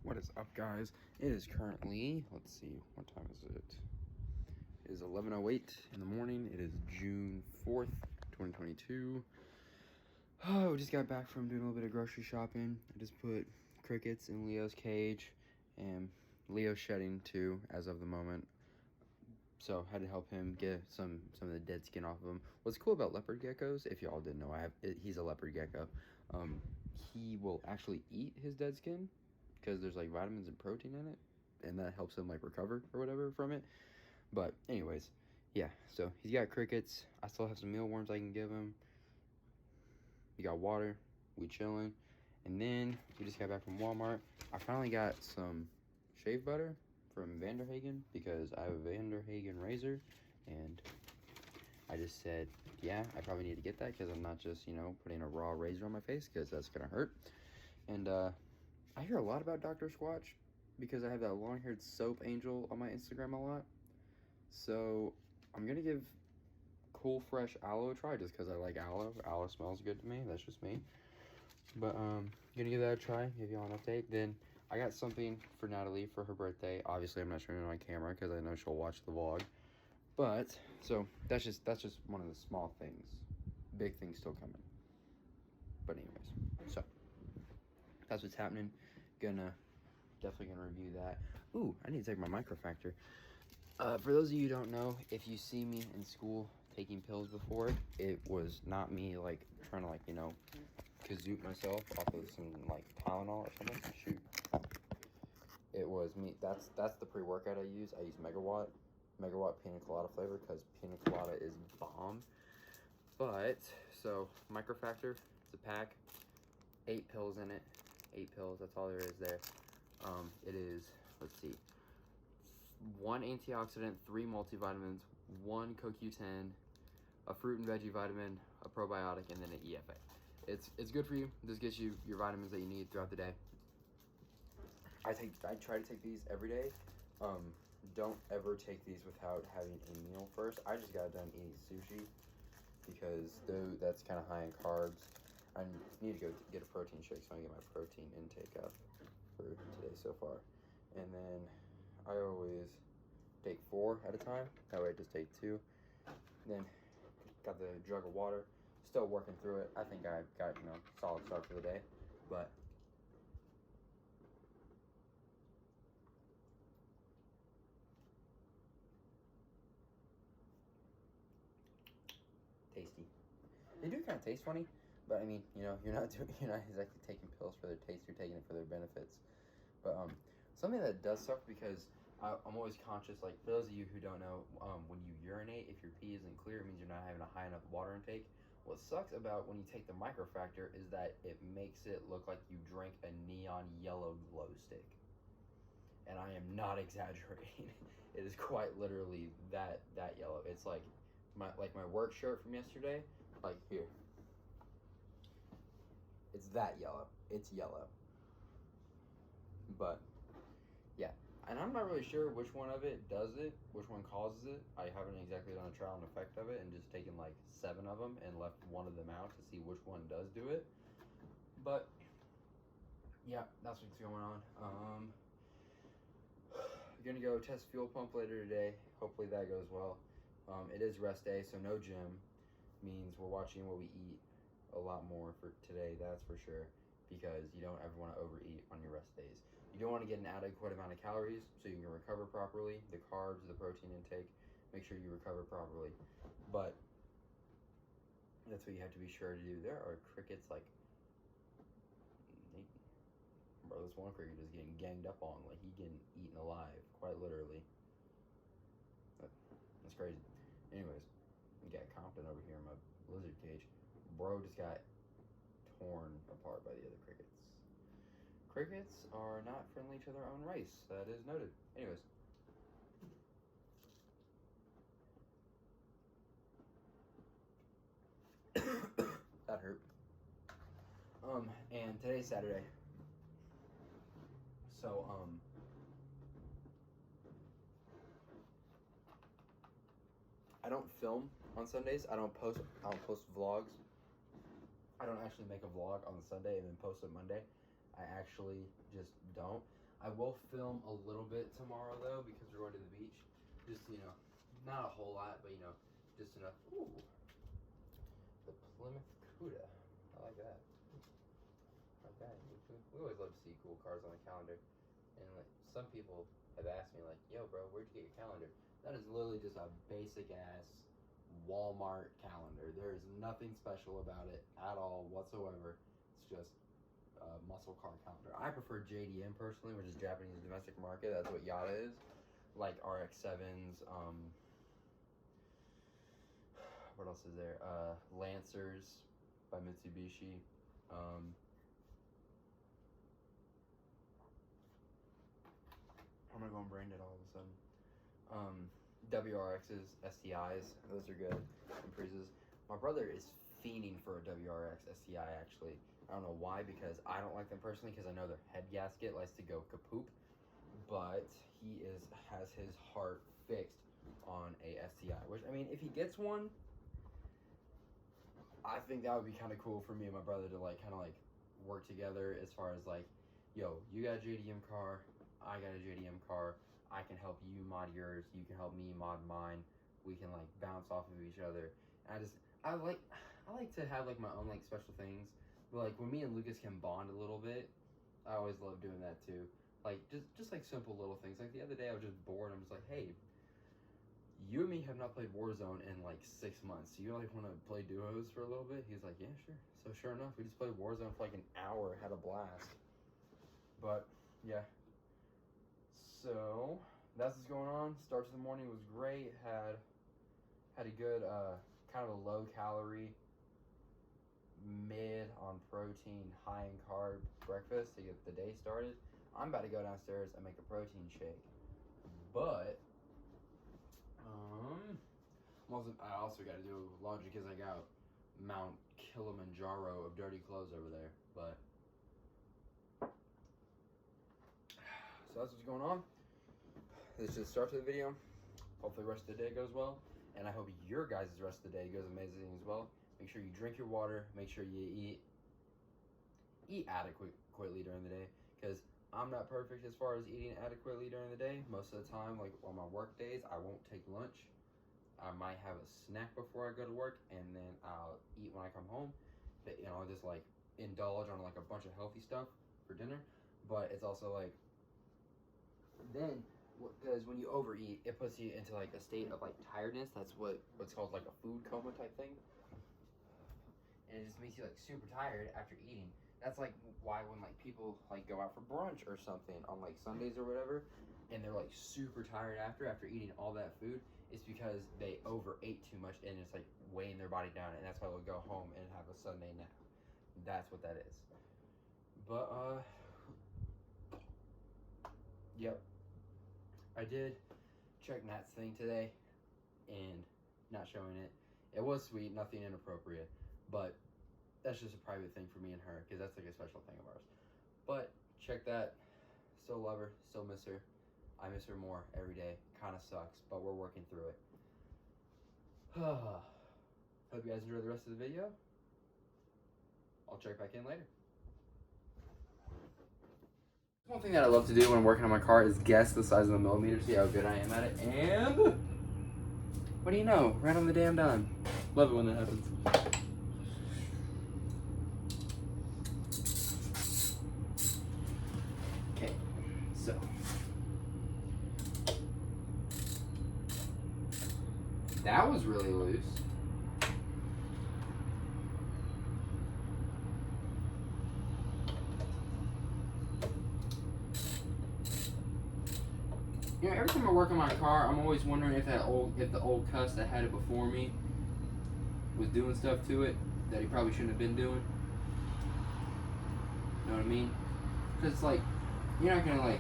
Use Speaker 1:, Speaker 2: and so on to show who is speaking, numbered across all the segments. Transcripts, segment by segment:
Speaker 1: What is up, guys? It is currently, let's see, what time is it? It is 11:08 in the morning. It is June 4th, 2022. Oh, we just got back from doing a little bit of grocery shopping. I just put crickets in Leo's cage, and Leo's shedding too, as of the moment. So had to help him get some of the dead skin off of him. What's cool about leopard geckos, if y'all didn't know, he's a leopard gecko. He will actually eat his dead skin because there's like vitamins and protein in it, and that helps him like recover or whatever from it. But anyways, yeah. So he's got crickets. I still have some mealworms I can give him. You got water. We chilling, and then we just got back from Walmart. I finally got some shave butter from Vanderhagen because I have a Vanderhagen razor, and I just said, yeah, I probably need to get that because I'm not just, putting a raw razor on my face because that's going to hurt. And I hear a lot about Dr. Squatch because I have that long-haired soap angel on my Instagram a lot. So I'm going to give Cool Fresh Aloe a try just because I like aloe. Aloe smells good to me. That's just me. But gonna give that a try, give y'all an update. Then I got something for Natalie for her birthday. Obviously, I'm not showing it on my camera because I know she'll watch the vlog. But so that's just one of the small things. Big things still coming. But anyways, so that's what's happening. Definitely gonna review that. Ooh, I need to take my microfactor. For those of you who don't know, if you see me in school taking pills before, it was not me like trying to kazoot myself off of some like Tylenol or something. Shoot. It was me. That's the pre-workout I use. I use Megawatt Pina Colada flavor because Pina Colada is bomb. But so microfactor, it's a pack, 8 pills in it. 8 pills. That's all there is there. It is, let's see, 1 antioxidant, 3 multivitamins, 1 CoQ10, a fruit and veggie vitamin, a probiotic, and then an EFA. It's good for you. This gets you your vitamins that you need throughout the day. I try to take these every day. Don't ever take these without having a meal first. I just got done eating sushi because that's kind of high in carbs. I need to go get a protein shake so I can get my protein intake up for today so far. And then I always take 4 at a time. That way I just take 2. Then got the jug of water. Still working through it. I think I got, solid start for the day. But tasty. They do kind of taste funny, but I mean, you're not exactly taking pills for their taste. You're taking it for their benefits. But something that does suck because I'm always conscious. Like for those of you who don't know, when you urinate, if your pee isn't clear, it means you're not having a high enough water intake. What sucks about when you take the microfactor is that it makes it look like you drank a neon yellow glow stick. And I am not exaggerating. It is quite literally that yellow. It's like my work shirt from yesterday, like here. It's that yellow. It's yellow. But yeah, and I'm not really sure which one of it does it, which one causes it. I haven't exactly done a trial and effect of it and just taken like 7 of them and left one of them out to see which one does do it. But yeah, that's what's going on. Gonna go test fuel pump later today. Hopefully that goes well. It is rest day, so no gym. Means we're watching what we eat a lot more for today, that's for sure, because you don't ever want to overeat on your rest days. You don't want to get an adequate amount of calories so you can recover properly. The carbs, the protein intake, make sure you recover properly. But that's what you have to be sure to do. There are crickets like, bro, this one cricket is getting ganged up on, like he getting eaten alive, quite literally. That's crazy. Anyways, we got Compton over here in my lizard cage. Bro just got torn apart by the other crickets. Crickets are not friendly to their own race. That is noted. Anyways. That hurt. And today's Saturday. So, I don't film on Sundays. I don't post vlogs. I don't actually make a vlog on Sunday and then post it Monday. I actually just don't. I will film a little bit tomorrow though because we're going to the beach. Just, you know, not a whole lot, but you know, just enough. Ooh, the Plymouth Cuda. I like that. Not bad. We always love to see cool cars on the calendar. And like some people have asked me like, yo bro, where'd you get your calendar? That is literally just a basic ass Walmart calendar. There is nothing special about it at all whatsoever. It's just a muscle car calendar. I prefer JDM personally, which is Japanese domestic market. That's what Yada is. Like RX-7s, what else is there? Lancers by Mitsubishi. I'm not going brain dead all of a sudden. WRXs, STIs, those are good. Impresas. My brother is fiending for a WRX STI actually. I don't know why, because I don't like them personally because I know their head gasket likes to go kapoop. But he has his heart fixed on a STI, which, I mean, if he gets one, I think that would be kind of cool for me and my brother to like kind of like work together as far as like, yo, you got a JDM car, I got a JDM car, I can help you mod yours, you can help me mod mine, we can like bounce off of each other. And I like to have like my own like special things, but like when me and Lucas can bond a little bit, I always love doing that too. Like just like simple little things. Like the other day I was just bored. I'm just like, hey, you and me have not played Warzone in like 6 months. Do you like want to play duos for a little bit? He's like, yeah, sure. So sure enough, we just played Warzone for like an hour, had a blast. But yeah. So that's what's going on. Start to the morning was great. Had a good kind of a low calorie, mid on protein, high in carb breakfast to get the day started. I'm about to go downstairs and make a protein shake. But I also got to do laundry because I got Mount Kilimanjaro of dirty clothes over there. But so that's what's going on. This is the start to the video. Hopefully the rest of the day goes well, and I hope your guys' rest of the day goes amazing as well. Make sure you drink your water. Make sure you eat adequately during the day, because I'm not perfect as far as eating adequately during the day. Most of the time, like on my work days, I won't take lunch. I might have a snack before I go to work, and then I'll eat when I come home. But, you know, I'll just like indulge on like a bunch of healthy stuff for dinner. But it's also like, then, because when you overeat, it puts you into like a state of like tiredness. That's what's called like a food coma type thing. And it just makes you like super tired after eating. That's like why when like people like go out for brunch or something on like Sundays or whatever, and they're like super tired after eating all that food, it's because they overate too much and it's like weighing their body down, and that's why they'll go home and have a Sunday nap. That's what that is. But yep, I did check Nat's thing today and not showing it. It was sweet, nothing inappropriate, but that's just a private thing for me and her, because that's like a special thing of ours. But check that. Still love her, still miss her. I miss her more every day. Kind of sucks, but we're working through it. Hope you guys enjoy the rest of the video. I'll check back in later. One thing that I love to do when I'm working on my car is guess the size of the millimeter, see how good I am at it. And what do you know? Right on the damn dime. Love it when that happens. Okay, so that was really loose. You know, every time I work on my car, I'm always wondering if the old cuss that had it before me was doing stuff to it that he probably shouldn't have been doing. You know what I mean? Because it's like, you're not gonna like,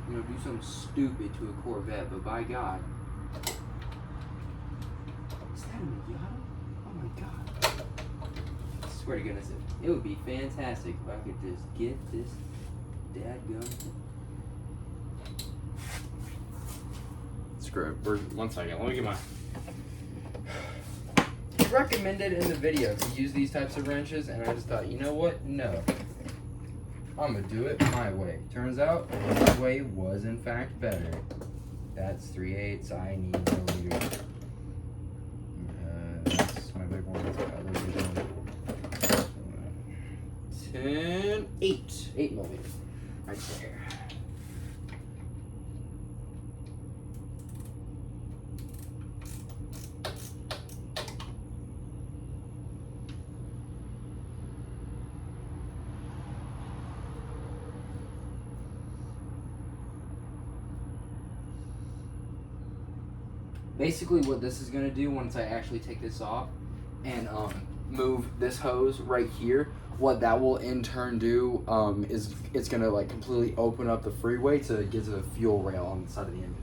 Speaker 1: you know, do something stupid to a Corvette, but by God, is that a Miata? Oh my God! I swear to goodness, it would be fantastic if I could just get this dadgum. Screw it. 1 second. Let me get my. He recommended in the video to use these types of wrenches, and I just thought, you know what? No. I'm gonna do it my way. Turns out my way was in fact better. That's 3/8. I need millimeters. That's my big one. That's my other big one. 10, 8 millimeters. Right there. Basically what this is going to do once I actually take this off and move this hose right here, what that will in turn do is it's going to like completely open up the freeway to get to the fuel rail on the side of the engine.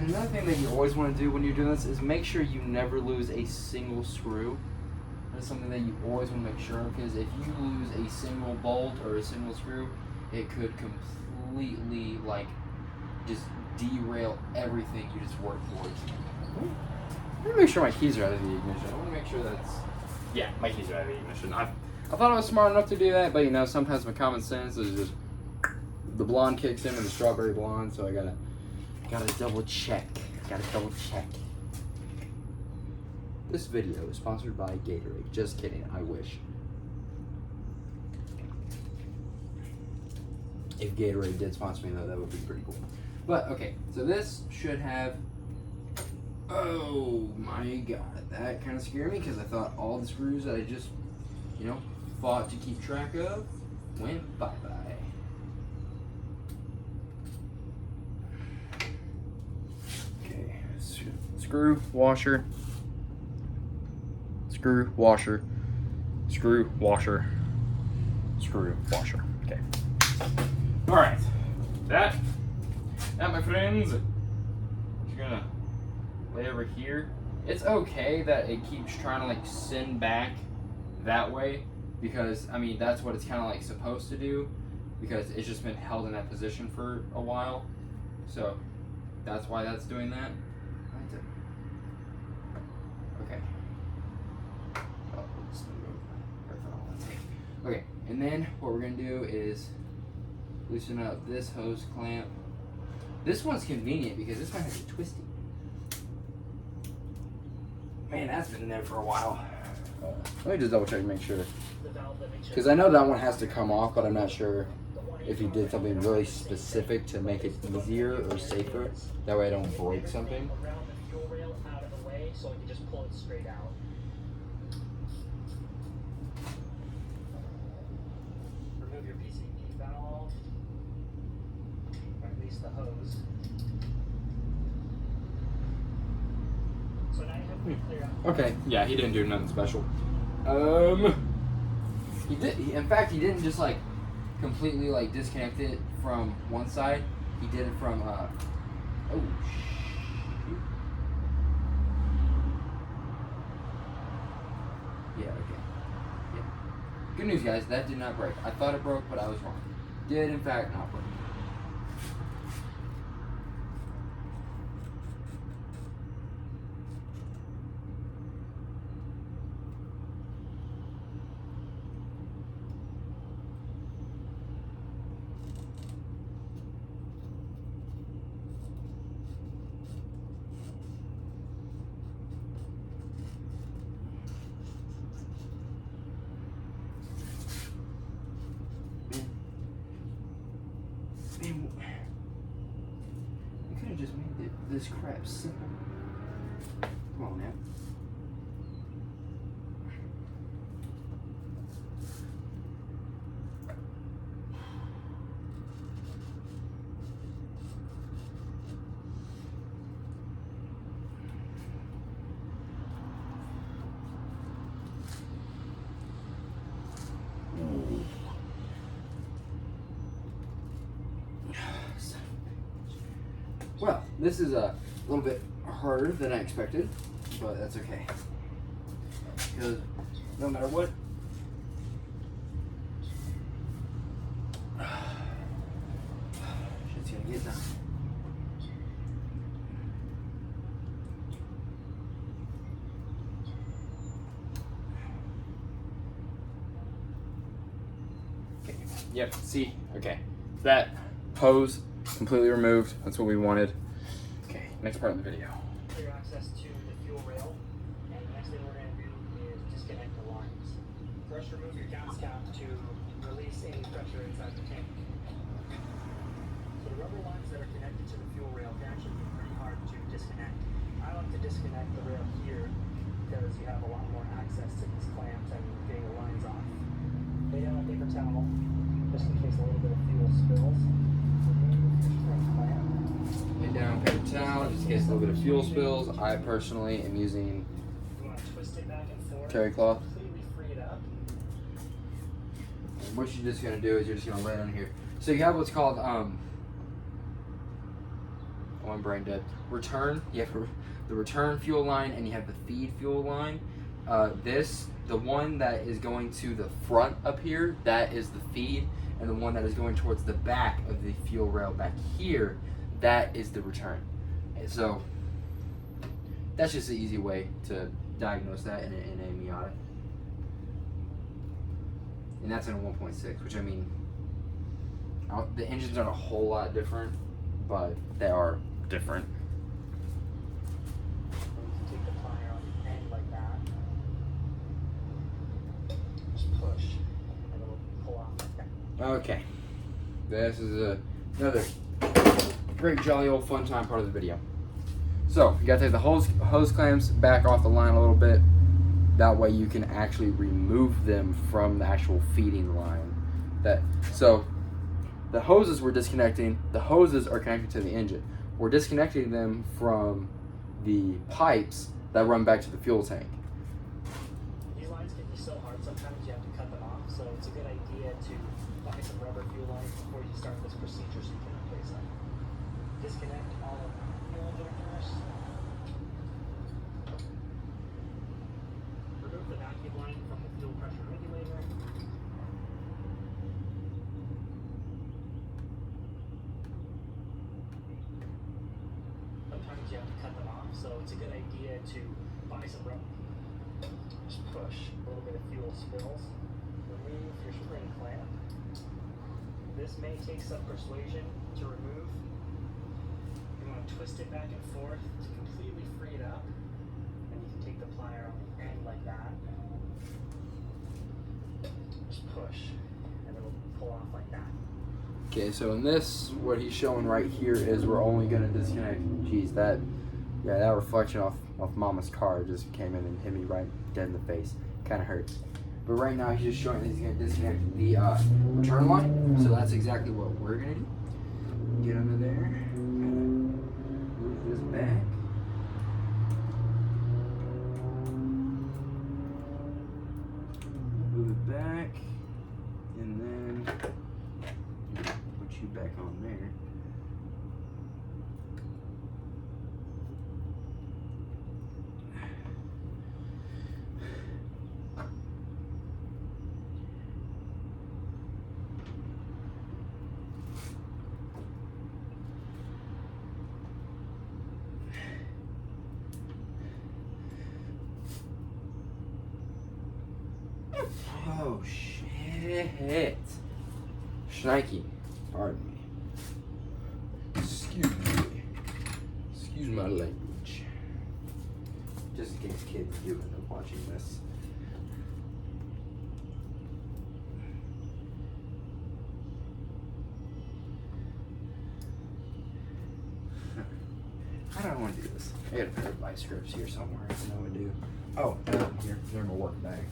Speaker 1: Another thing that you always want to do when you're doing this is make sure you never lose a single screw. That's something that you always want to make sure of, because if you lose a single bolt or a single screw, it could completely like just derail everything you just worked towards. Let me make sure my keys are out of the ignition. I want to make sure that's, yeah, my keys are out of the ignition. I thought I was smart enough to do that, but you know, sometimes my common sense is just the blonde kicks in with the strawberry blonde, so I gotta double check. This video is sponsored by Gatorade. Just kidding, I wish. If Gatorade did sponsor me though, that would be pretty cool. But okay, so this should have, oh my god, that kind of scared me because I thought all the screws that I just, you know, fought to keep track of went bye-bye. Screw, washer, screw, washer, screw, washer, screw, washer. Okay. All right. That, my friends, is gonna lay over here. It's okay that it keeps trying to like send back that way, because I mean that's what it's kind of like supposed to do, because it's just been held in that position for a while. So that's why that's doing that. Okay, and then what we're gonna do is loosen up this hose clamp. This one's convenient because this one has a twisty. Man, that's been in there for a while. Let me just double check and make sure. Because I know that one has to come off, but I'm not sure if you did something really specific to make it easier or safer. That way I don't break something. Okay, yeah, he didn't do nothing special. He did. In fact, he didn't just like completely like disconnect it from one side. He did it from oh shoot. Yeah. Okay. Yeah. Good news, guys. That did not break. I thought it broke, but I was wrong. Did in fact not break. You could have just made this crap simple. Come on now. This is a little bit harder than I expected, but that's okay. Because no matter what, shit's gonna get done. Okay. Yep. See. Okay. That hose completely removed. That's what we wanted. Okay. Next part of the video.
Speaker 2: Clear access to the fuel rail, and the next thing we're going to do is disconnect the lines. First, remove your gas cap to release any pressure inside the tank. So the rubber lines that are connected to the fuel rail can actually be pretty hard to disconnect. I like to disconnect the rail here because you have a lot more access to these clamps and getting the lines off. Lay down a paper towel just in case a little bit of fuel spills.
Speaker 1: Lay down paper towel just in case a little bit of fuel spills. I personally am using
Speaker 2: You want to twist it back and forth.
Speaker 1: terry cloth.
Speaker 2: Completely free it up.
Speaker 1: And what you're just gonna do is you're just gonna lay it on here. So you have what's called oh, I'm brain dead. Return. You have the return fuel line and you have the feed fuel line. The one that is going to the front up here, that is the feed, and the one that is going towards the back of the fuel rail back here, that is the return. And so that's just the easy way to diagnose that in a Miata. And that's in a 1.6, which I mean, the engines aren't a whole lot different, but they are different.
Speaker 2: Take the plier on the end like that. Just push, and it'll pull off like that.
Speaker 1: Okay, this is another great, jolly old fun time part of the video. So you gotta take the hose clamps back off the line a little bit. That way you can actually remove them from the actual feeding line. So the hoses we're disconnecting, the hoses are connected to the engine. We're disconnecting them from the pipes that run back to the fuel tank.
Speaker 2: These lines can be so hard sometimes you have to cut them off, so it's a good idea to buy some rubber fuel lines before you start this procedure so you can replace them. Disconnect all of the fuel injectors. Remove the vacuum line from the fuel pressure regulator. Sometimes you have to cut them off, so it's a good idea to buy some rubber. Just push. A little bit of fuel spills. Remove your spring clamp. This may take some persuasion to remove. You want to twist it back and forth to completely free it up. And you can take the plier on the end like that. Just push. And it'll pull off like that.
Speaker 1: Okay, so in this, what he's showing right here is we're only gonna disconnect. Geez, that reflection off Mama's car just came in and hit me right dead in the face. Kind of hurts. But right now he's just showing that he's gonna disconnect the return line. So that's exactly what we're gonna do. Get under there, move this back. Move it back, and then put you back on there. Oh shit. Schnikey. Pardon me. Excuse me. Excuse my language. Just in case kids do end up watching this. How do I want to do this? I got a pair of vice grips here somewhere. I know I do. Oh, here. They're in my work bag.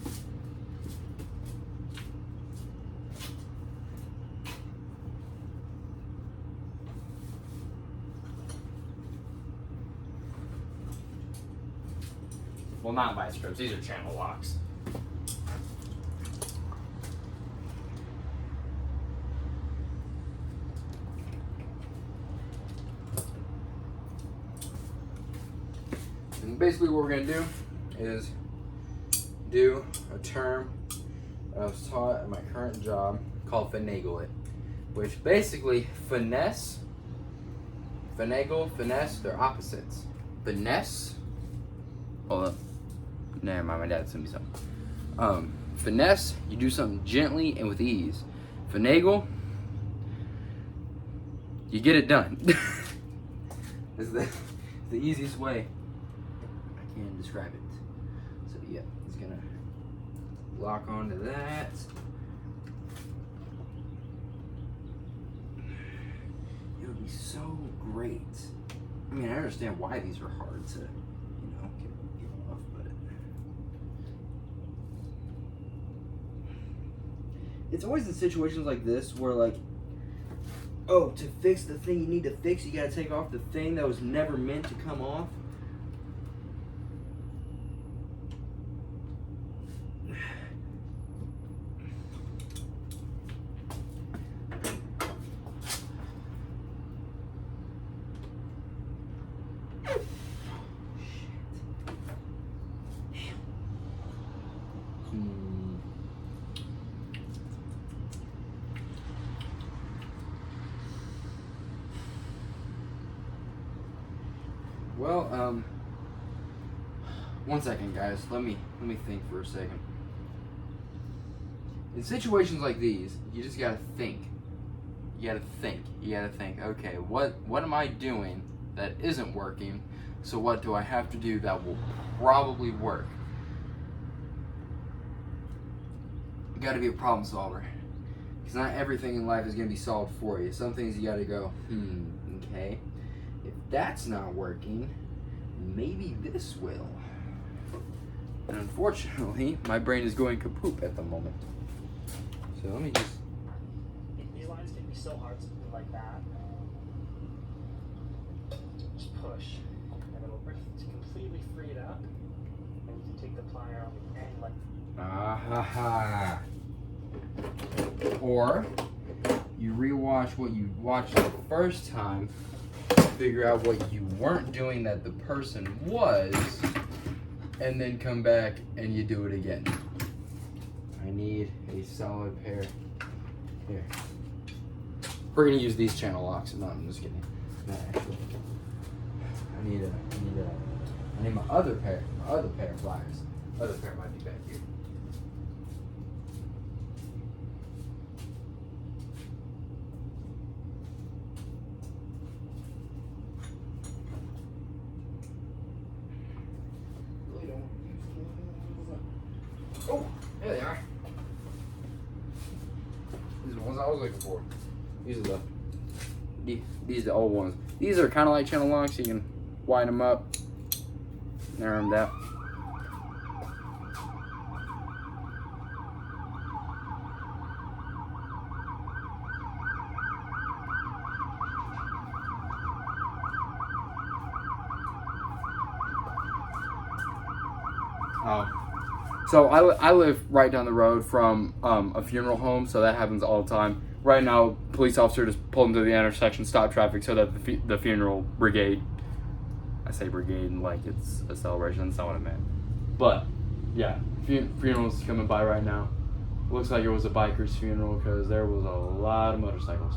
Speaker 1: Well, not vice grips. These are channel locks. basically what we're gonna do is do a term I was taught at my current job called finagle it, which basically finesse, finagle, finesse, they're opposites. Finesse, hold up, never mind, my dad sent me something. Finesse, you do something gently and with ease. Finagle, you get it done. It's the easiest way I can describe it. So yeah, it's gonna lock onto that. It would be so great. I mean, I understand why these are hard to, get off, but it's always in situations like this where, like, oh, to fix the thing you need to fix, you gotta take off the thing that was never meant to come off. Well, one second, guys. Let me think for a second. In situations like these, you just gotta think. You gotta think. Okay, what am I doing that isn't working? So what do I have to do that will probably work? You gotta be a problem solver, because not everything in life is gonna be solved for you. Some things you gotta go, okay. If that's not working, maybe this will. And unfortunately, my brain is going kapoop at the moment. So let me just...
Speaker 2: These lines can be so hard to do like that. Just push, and it'll completely free it up, and you can take the plier on the end like...
Speaker 1: Or you rewatch what you watched the first time, figure out what you weren't doing that the person was, and then come back and you do it again. I need a solid pair. Here. We're gonna use these channel locks. No, I'm just kidding. Not actually. I need my other pair of pliers. Other pair might be back here. Oh, there they are. These are the ones I was looking for. These are these are the old ones. These are kind of like channel locks. You can wind them up, narrow them down. So I live right down the road from a funeral home, so that happens all the time. Right now, police officer just pulled into the intersection, stopped traffic so that the funeral brigade, I say brigade like it's a celebration, that's not what I meant. But, yeah, funeral's coming by right now. Looks like it was a biker's funeral because there was a lot of motorcycles.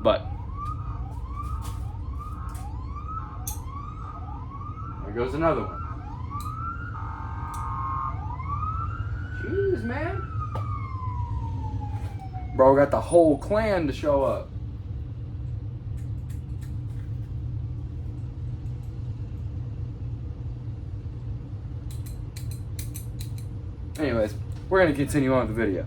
Speaker 1: But, there goes another one. Jeez, man. Bro got the whole clan to show up. Anyways, we're going to continue on with the video.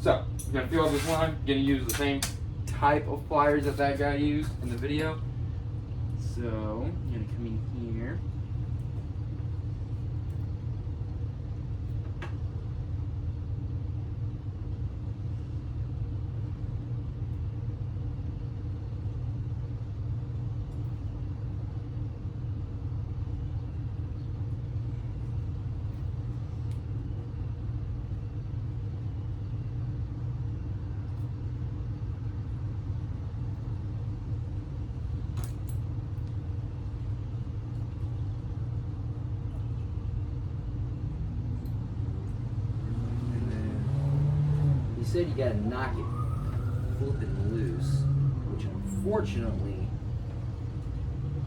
Speaker 1: So, you're going to feel this line. You're going to use the same type of pliers that guy used in the video. So, you're going to come in here.
Speaker 3: said you gotta knock it flipping loose, which unfortunately,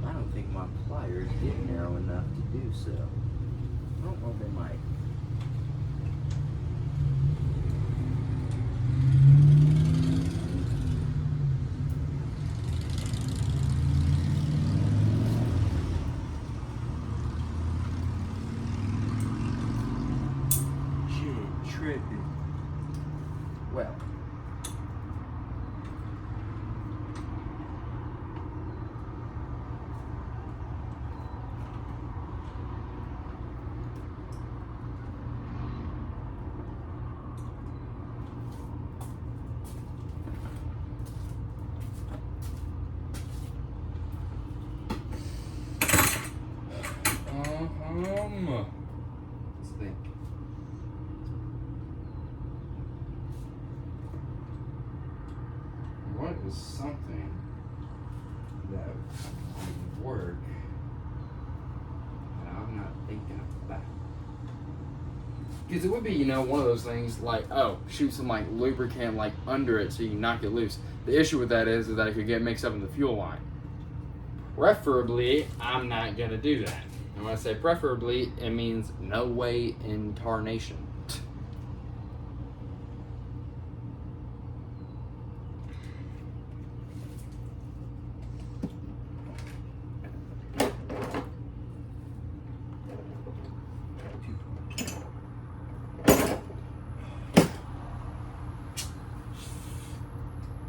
Speaker 3: I don't think my pliers get narrow enough to do so. I don't know if they might. Tripping. Well,
Speaker 1: let's think. What is something that would work that I'm not thinking about? Because it would be, one of those things like, oh, shoot some like lubricant like under it so you can knock it loose. The issue with that is that it could get mixed up in the fuel line. Preferably, I'm not gonna do that. And when I say preferably, it means no way in tarnation.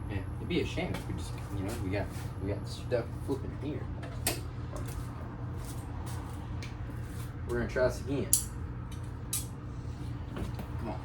Speaker 1: It'd be a shame if we just, we got stuff flipping here. We're gonna try this again. Come on.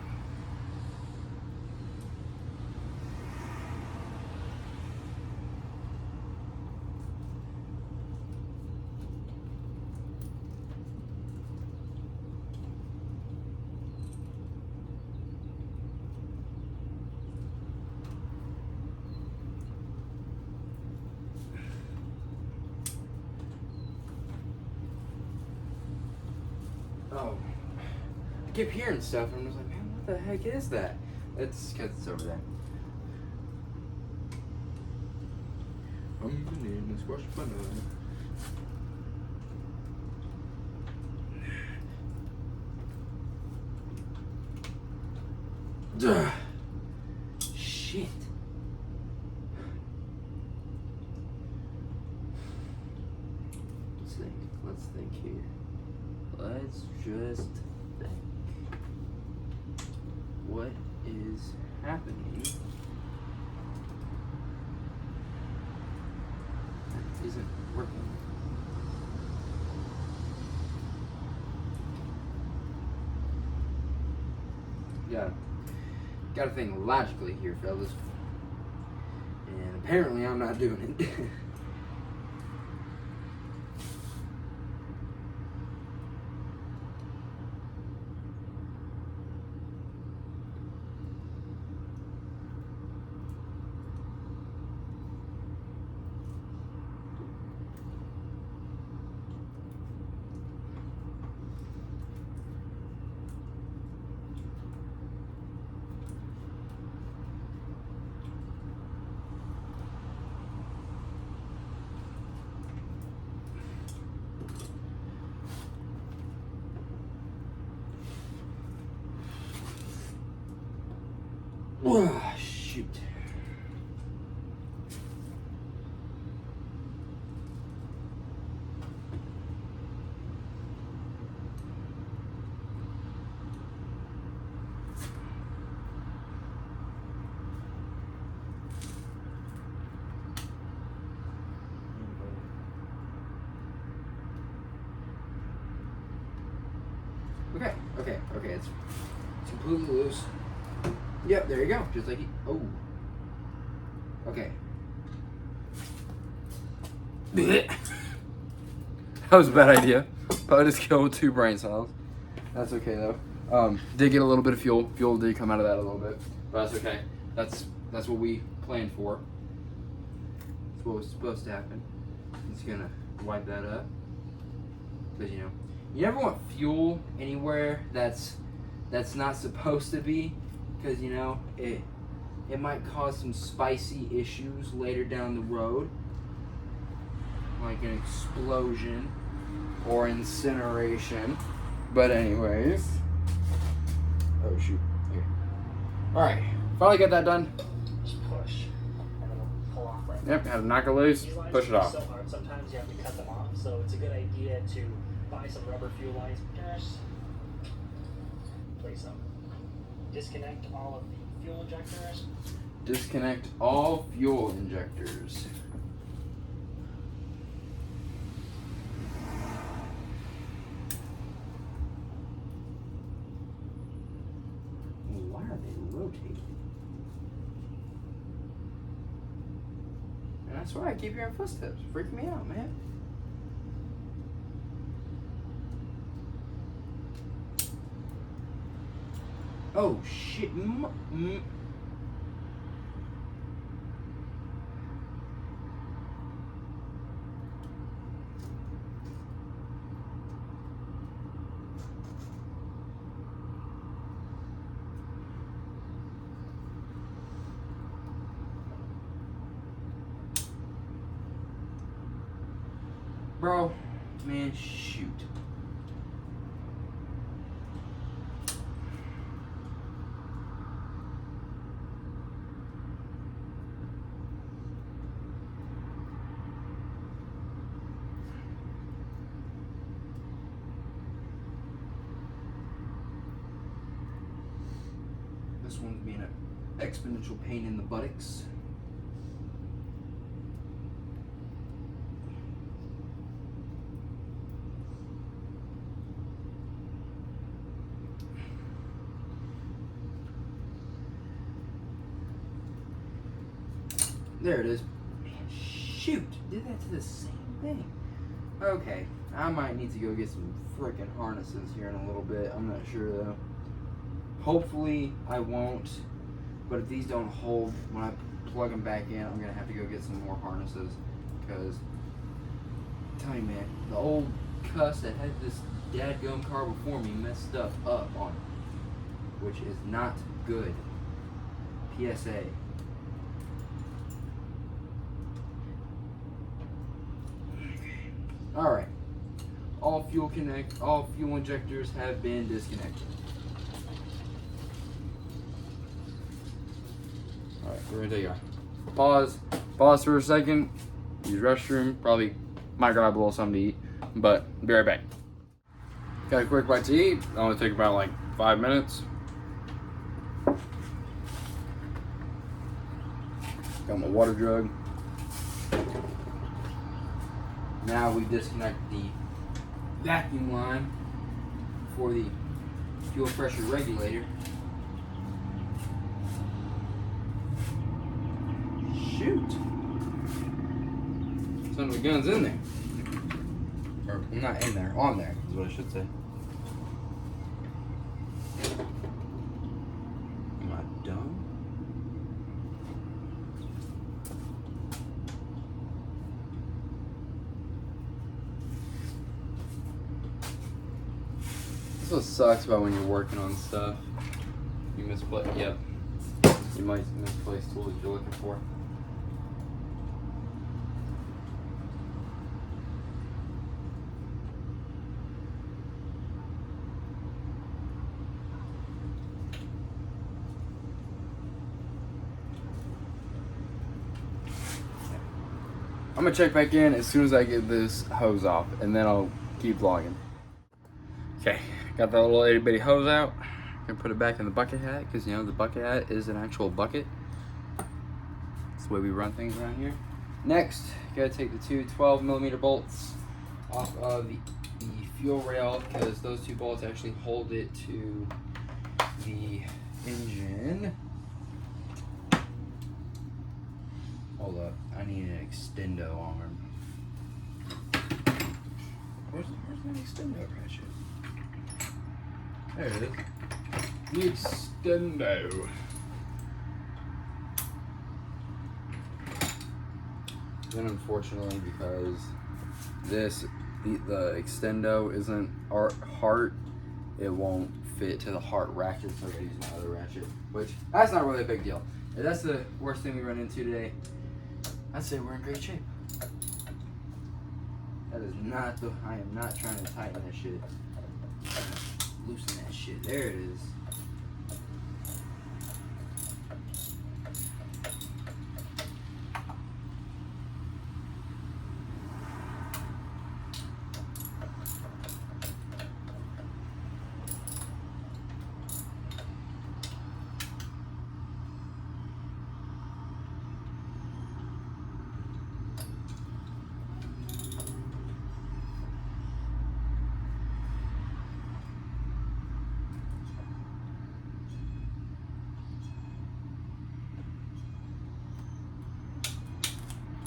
Speaker 1: Oh, I keep hearing stuff, and I was like, man, what the heck is that? It's because it's over there. I'm in a squash banana. Duh. Shit. Let's think here. Let's just think. What is happening that isn't working? Gotta think logically here, fellas. And apparently I'm not doing it. Shoot. Okay, it's completely loose. Yep, there you go. Just like oh. Okay. That was a bad idea. Probably just killed 2 brain cells. That's okay though. Did get a little bit of fuel. Fuel did come out of that a little bit, but that's okay. That's what we planned for. That's what was supposed to happen. Just gonna wipe that up because you never want fuel anywhere that's not supposed to be.
Speaker 3: because you know it might cause some spicy issues later down the road, like an explosion or incineration. But anyways, oh shoot. Okay. All right, finally got that done.
Speaker 2: Just push, and it'll pull off right.
Speaker 1: Yep, had to knock it loose,
Speaker 2: These lines
Speaker 1: push it
Speaker 2: are
Speaker 1: off.
Speaker 2: so hard, sometimes you have to cut them off, so it's a good idea to buy some rubber fuel lines. Just place them. Disconnect all of the fuel injectors.
Speaker 3: Disconnect all fuel injectors. Why are they rotating? And I swear I keep hearing footsteps. Freaking me out, man. Oh shit. Bro, man, shoot. This one's being an exponential pain in the buttocks. There it is. Man, shoot, did that to the same thing. Okay, I might need to go get some frickin' harnesses here in a little bit. I'm not sure though. Hopefully I won't, but if these don't hold when I plug them back in, I'm gonna have to go get some more harnesses, because I'm telling you, man, the old cuss that had this dadgum car before me messed stuff up on it, which is not good. PSA. Alright. All fuel injectors have been disconnected.
Speaker 1: Alright, we're gonna take a pause for a second, use restroom, probably might grab a little something to eat, but be right back. Got a quick bite to eat, only take about like 5 minutes. Got my water jug.
Speaker 3: Now we disconnect the vacuum line for the fuel pressure regulator. Shoot!
Speaker 1: Son of a gun's in there. Or not in there, on there is what I should say. Am I dumb? This is what sucks about when you're working on stuff. You misplace, yep. You might misplace tools you're looking for. I'm gonna check back in as soon as I get this hose off, and then I'll keep vlogging. Okay, got that little itty bitty hose out. Gonna put it back in the bucket hat, because you know the bucket hat is an actual bucket. That's the way we run things around here. Next, gotta take the two 12mm bolts off of the fuel rail, because those two bolts actually hold it to the engine. Hold up, I need an extendo arm. Where's my extendo ratchet? There it is. The extendo. Then unfortunately, because the extendo isn't heart, it won't fit to the heart ratchet, so I gotta use my other ratchet, which that's not really a big deal. If that's the worst thing we run into today, I'd say we're in great shape. That is not the, I am not trying to tighten that shit. Loosen that shit. There it is.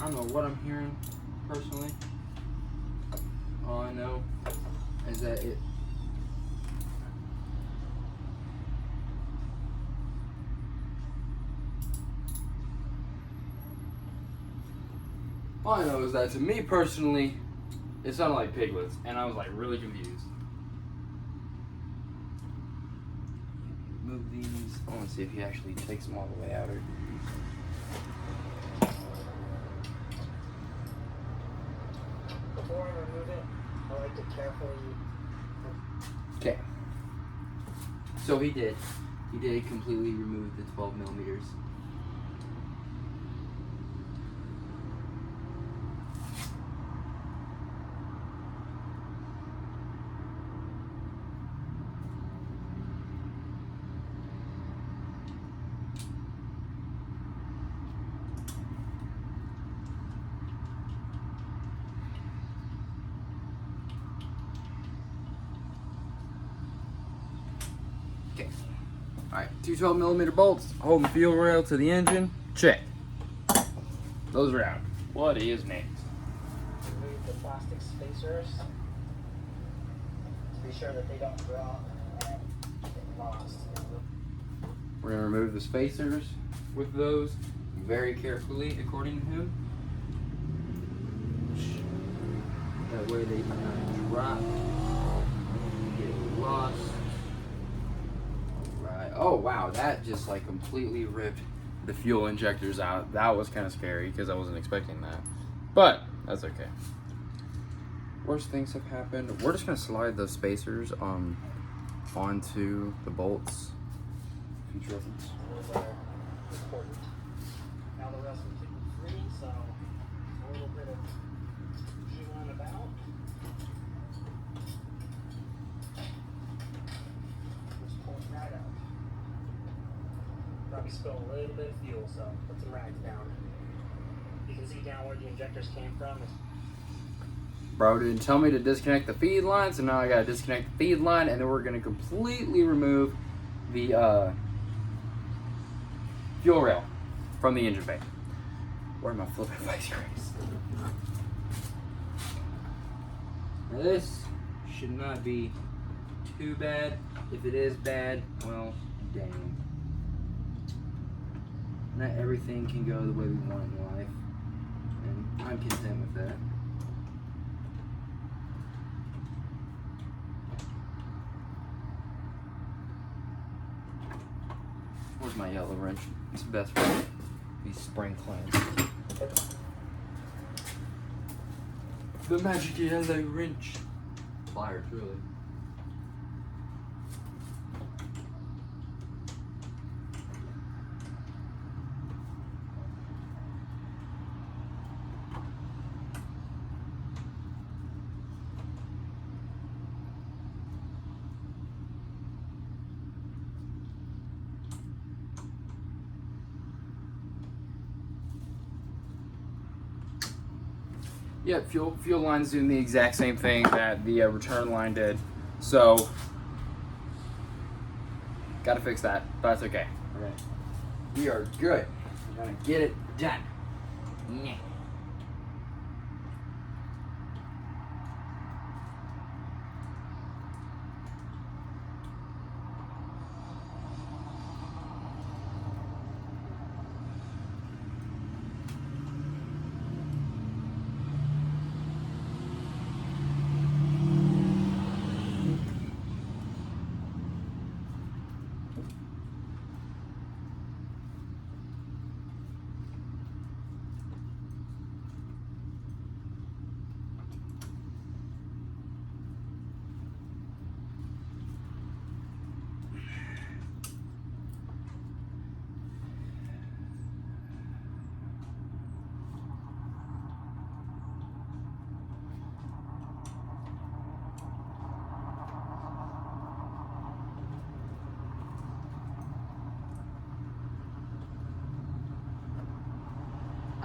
Speaker 1: I don't know what I'm hearing personally. All I know is that it all I know is that to me personally, it sounded like piglets, and I was like really confused. Move these. I want to see if he actually takes them all the way out. Or
Speaker 2: Before I remove it, I like to carefully.
Speaker 1: okay. So he did. He did completely remove the 12 millimeters. Okay. Alright, two 12 millimeter bolts, holding fuel rail to the engine. Check. Those are out. What is next?
Speaker 2: Remove the plastic spacers to be sure that they don't drop and get lost.
Speaker 1: We're going to remove the spacers with those very carefully, according to him. That way they do not drop and get lost. Right. Oh wow, that just like completely ripped the fuel injectors out. That was kind of scary because I wasn't expecting that. But that's okay. Worst things have happened. We're just gonna slide those spacers onto the bolts. Future reference.
Speaker 2: Those are important. Now the rest will keep it free, so a little bit of jiggling about. Just pull it right out. Probably spill a little bit of fuel, so put some rags down. You can see down where the injectors came from.
Speaker 1: Bro didn't tell me to disconnect the feed line, so now I gotta disconnect the feed line, and then we're gonna completely remove the fuel rail from the engine bay. Where am I flipping vice grips? Now this should not be too bad. If it is bad, well, damn. Not everything can go the way we want in life, and I'm content with that. Where's my yellow wrench? It's the best for these spring clamps. The magic yellow wrench. Pliers, really. Yeah, fuel line's doing the exact same thing that the return line did. So, gotta fix that, but that's okay. Okay. We are good. We're gonna get it done. Yeah.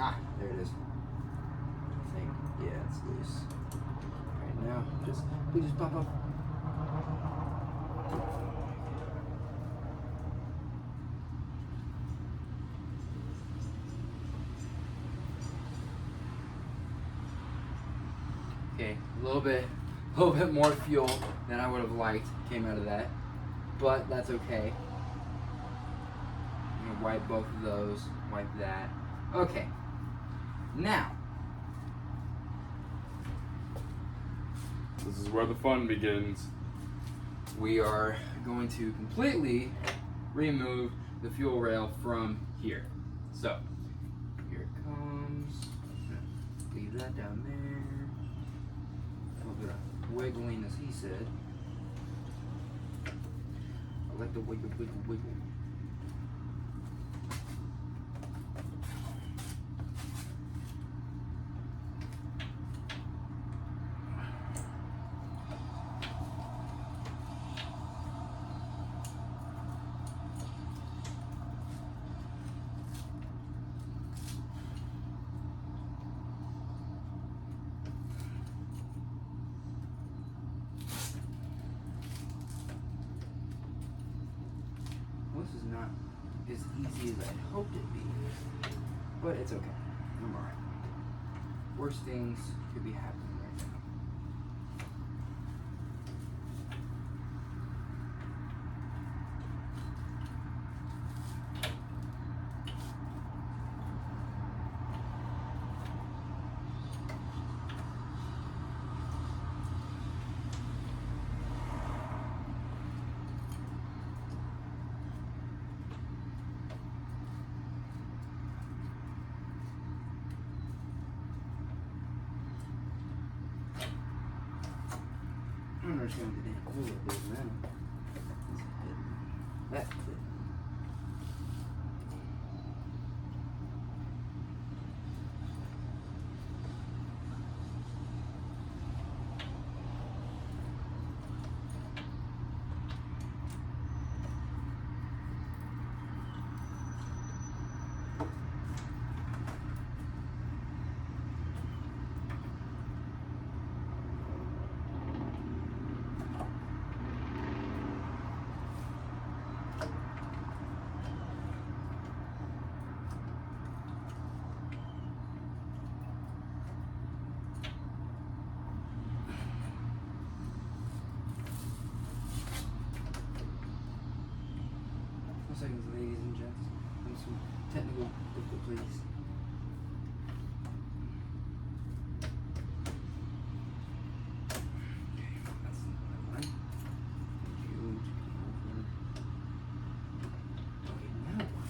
Speaker 3: Ah, there it is. I think, yeah, it's loose. Right now, please just pop up. Okay, a little bit more fuel than I would have liked came out of that, but that's okay. I'm gonna wipe both of those, wipe that. Okay, now
Speaker 1: This is where the fun begins.
Speaker 3: we are going to completely remove the fuel rail from here. So, here it comes. Leave that down there. A little bit of wiggling, as he said. I like the wiggle, wiggle, wiggle. This is not as easy as I'd hoped it'd be, but it's okay. I'm alright. Worst things could be happening right now. I'm just going to get a little bit now. That's it. Seconds, ladies and gents. Some technical difficulties. Okay, that's the one. Huge. Okay, now what?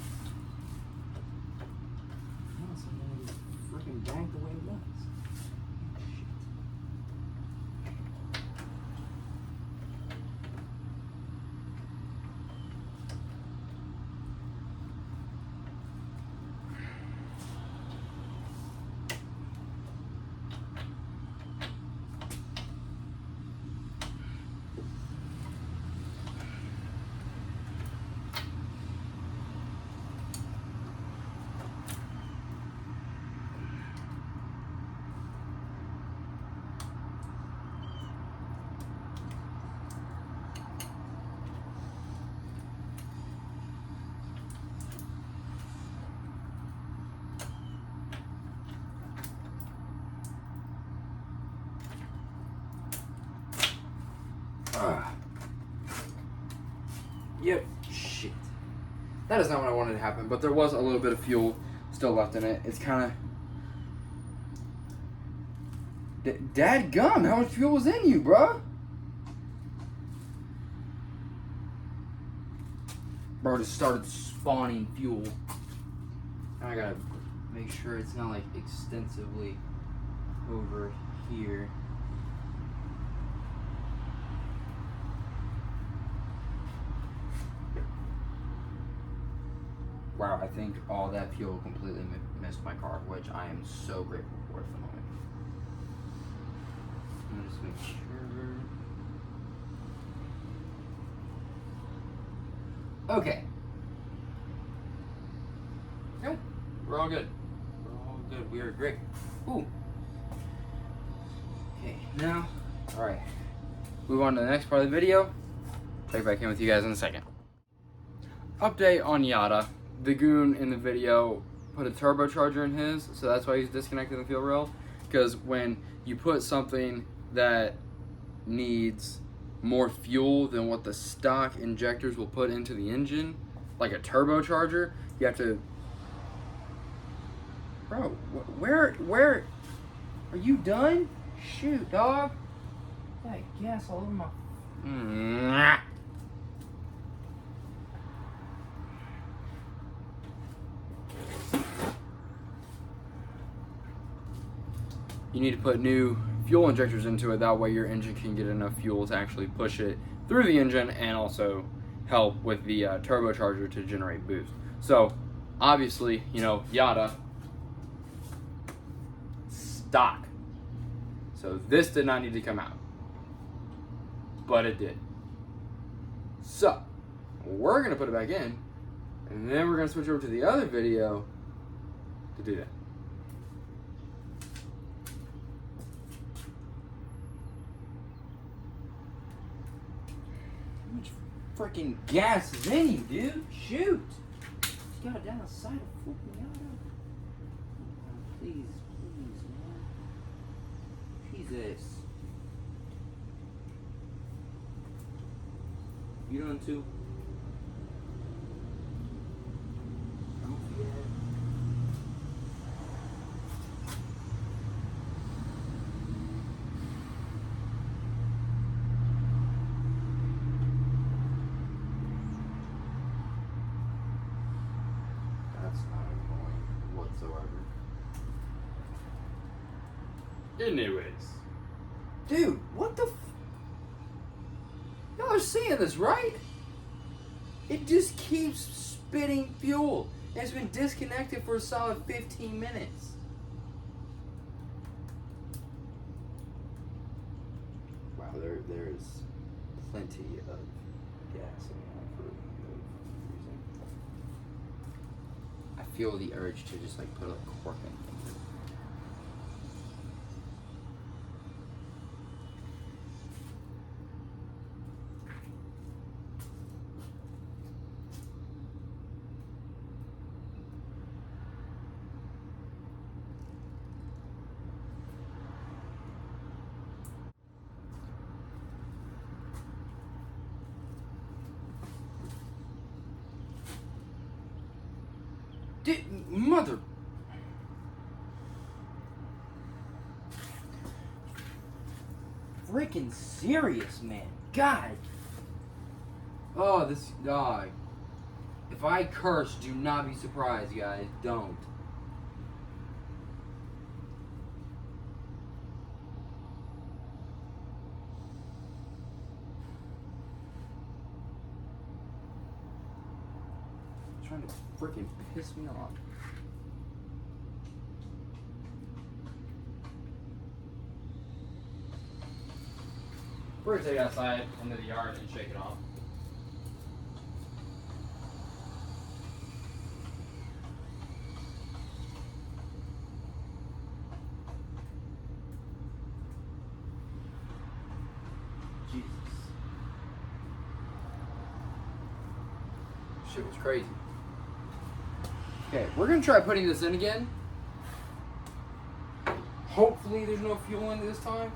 Speaker 3: Now something freaking banked the way it was. Shit. Yep. Shit. That is not what I wanted to happen, but there was a little bit of fuel still left in it. It's kind of... Dadgum, how much fuel was in you, bruh? Bro, just started spawning fuel. Now I gotta make sure it's not like extensively over here. Wow, I think all that fuel completely missed my car, which I am so grateful for at the moment. Let me just make sure. Okay. Okay, we're all good. We're all good. We are great. Ooh. Okay, now, alright. Move on to the next part of the video. Check back in with you guys in a second. Update on Yada. The goon in the video put a turbocharger in his, so that's why he's disconnecting the fuel rail. Because when you put something that needs more fuel than what the stock injectors will put into the engine, like a turbocharger, you have to... Bro, where are you done? Shoot, dog. Got gas all over my... You need to put new fuel injectors into it. That way your engine can get enough fuel to actually push it through the engine and also help with the turbocharger to generate boost. So, obviously, you know, Yada, stock. So this did not need to come out, but it did. So, we're gonna put it back in, and then we're gonna switch over to the other video to do that. How much freaking gas is in you, dude? Shoot! You got it down the side of flipping Yada. Please, please, man. Jesus. You done too? That's not annoying whatsoever.
Speaker 1: Anyways.
Speaker 3: Dude, what the Y'all are seeing this, right? It just keeps spitting fuel. And it's been disconnected for a solid 15 minutes. Wow, there's plenty of gas in there for using. I feel the urge to just like put a cork in. Mother. Freaking serious, man. God. Oh, this dog. If I curse, do not be surprised, guys. Don't. It's trying to freaking piss me off.
Speaker 1: We're gonna take it outside into the yard and shake it off.
Speaker 3: Jesus. Shit was crazy. Okay, we're gonna try putting this in again. Hopefully there's no fuel in it this time.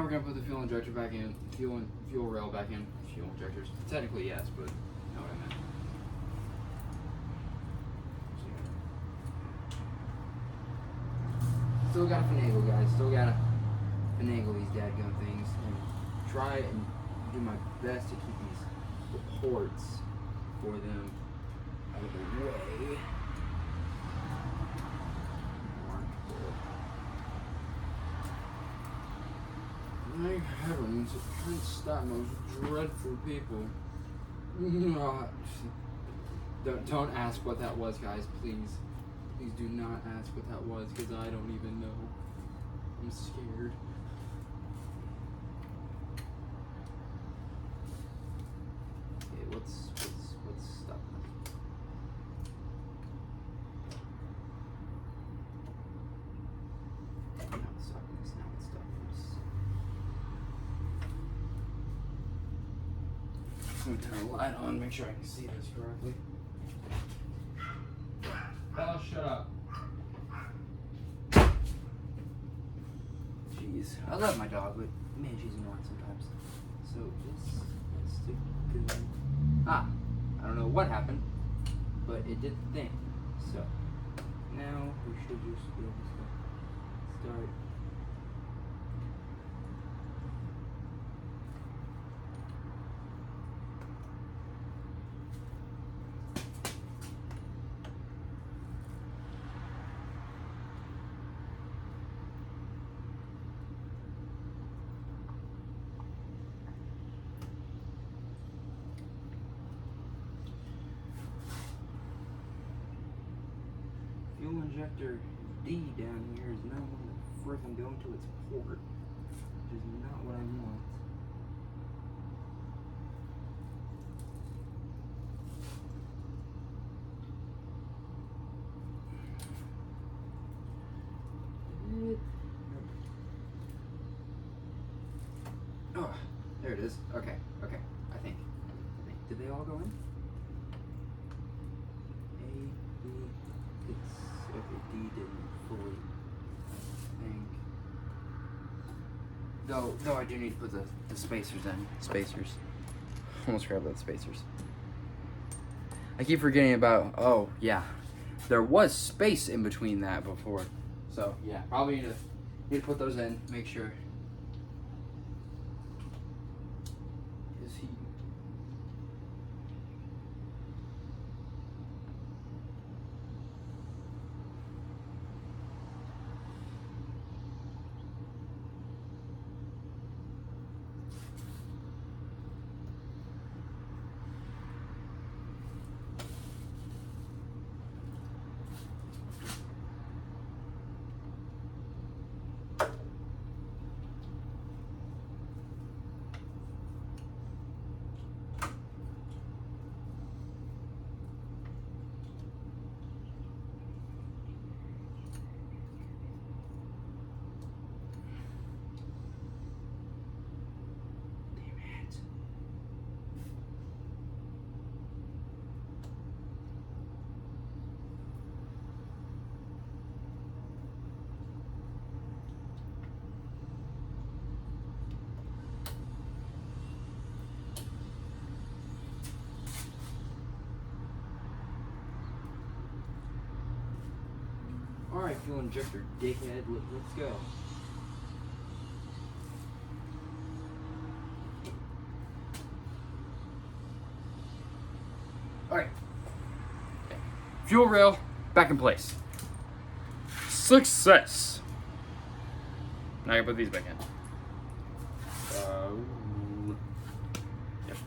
Speaker 1: we're gonna put the fuel injector back in, fuel rail back in. Fuel injectors. Technically yes, but you know what I meant. Still gotta finagle, guys. Still gotta finagle these dadgum things and try and do my best to keep these ports for them out of the way. My heavens, it can't stop those dreadful people. Don't ask what that was, guys, please. Please do not ask what that was, because I don't even know. I'm scared. Okay, what's stop this? Now it's stopping this, now it's stopping this. I'm gonna turn the light on, make sure I can see this correctly. Bella, shut up. Jeez, I love my dog, but man, she's annoying sometimes. So let's stick to I don't know what happened, but it did the thing. So now we should just be able to start. Fuel injector D down here is not going to freaking go into its port, which is not what I want. Oh, there it is. Okay, I think. Did they all go in? A, B, okay, D didn't fully, I think. Though I do need to put the spacers in. Spacers. Almost grabbed that spacers. I keep forgetting about, oh yeah, there was space in between that before. So yeah, probably need to put those in, make sure. Is he? Alright, fuel injector, dickhead, let's go. Alright. Fuel rail back in place. Success! Now I can put these back in. Yep.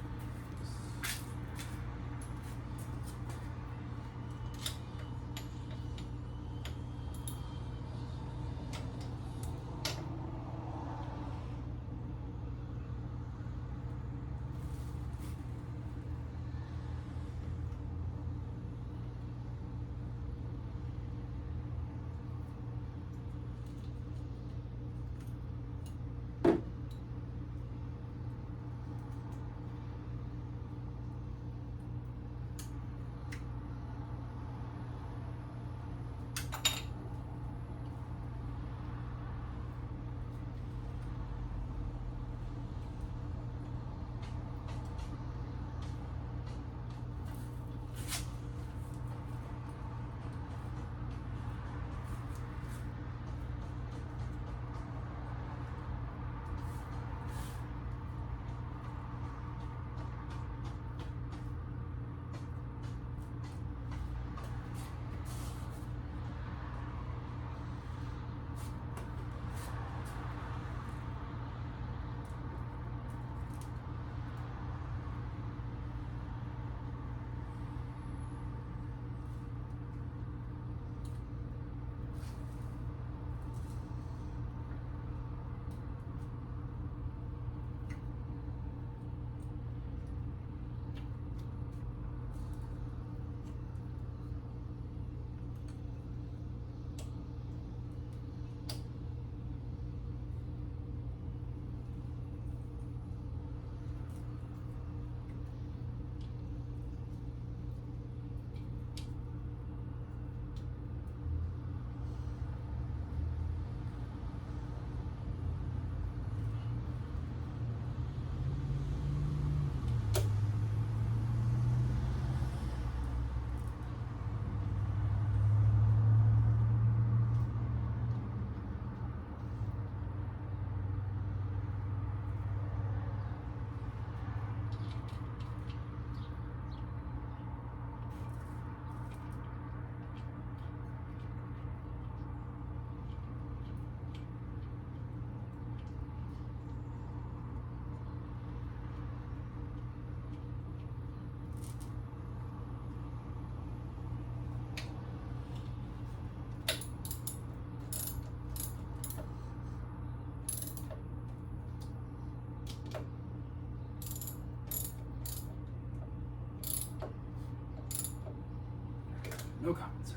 Speaker 1: No comment, sir.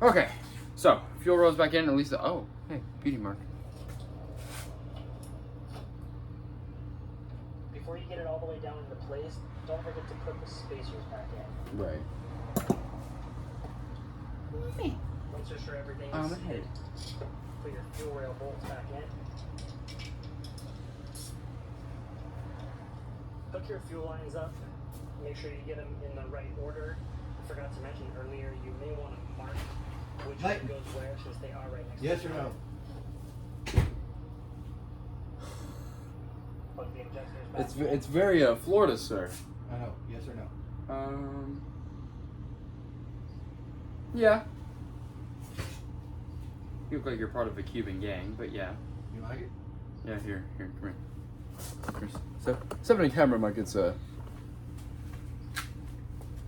Speaker 1: Okay, so fuel rolls back in. At least the hey, beauty mark.
Speaker 2: Before you get it all the way down into place, don't forget to put the spacers back in.
Speaker 1: Right.
Speaker 2: Once you're sure everything
Speaker 1: I'm
Speaker 2: is
Speaker 1: ahead.
Speaker 2: put your fuel rail bolts back in. Hook your fuel lines up. Make sure you get them in the right order. I forgot to mention earlier, you may want to mark which one goes where since they are right next to each other. Plug the injectors back in.
Speaker 1: It's very Florida, sir.
Speaker 4: I know. Yes or no?
Speaker 1: Yeah. You look like you're part of a Cuban gang, but yeah.
Speaker 4: You like it?
Speaker 1: Yeah, here, come here. Step in the camera, Mike. It's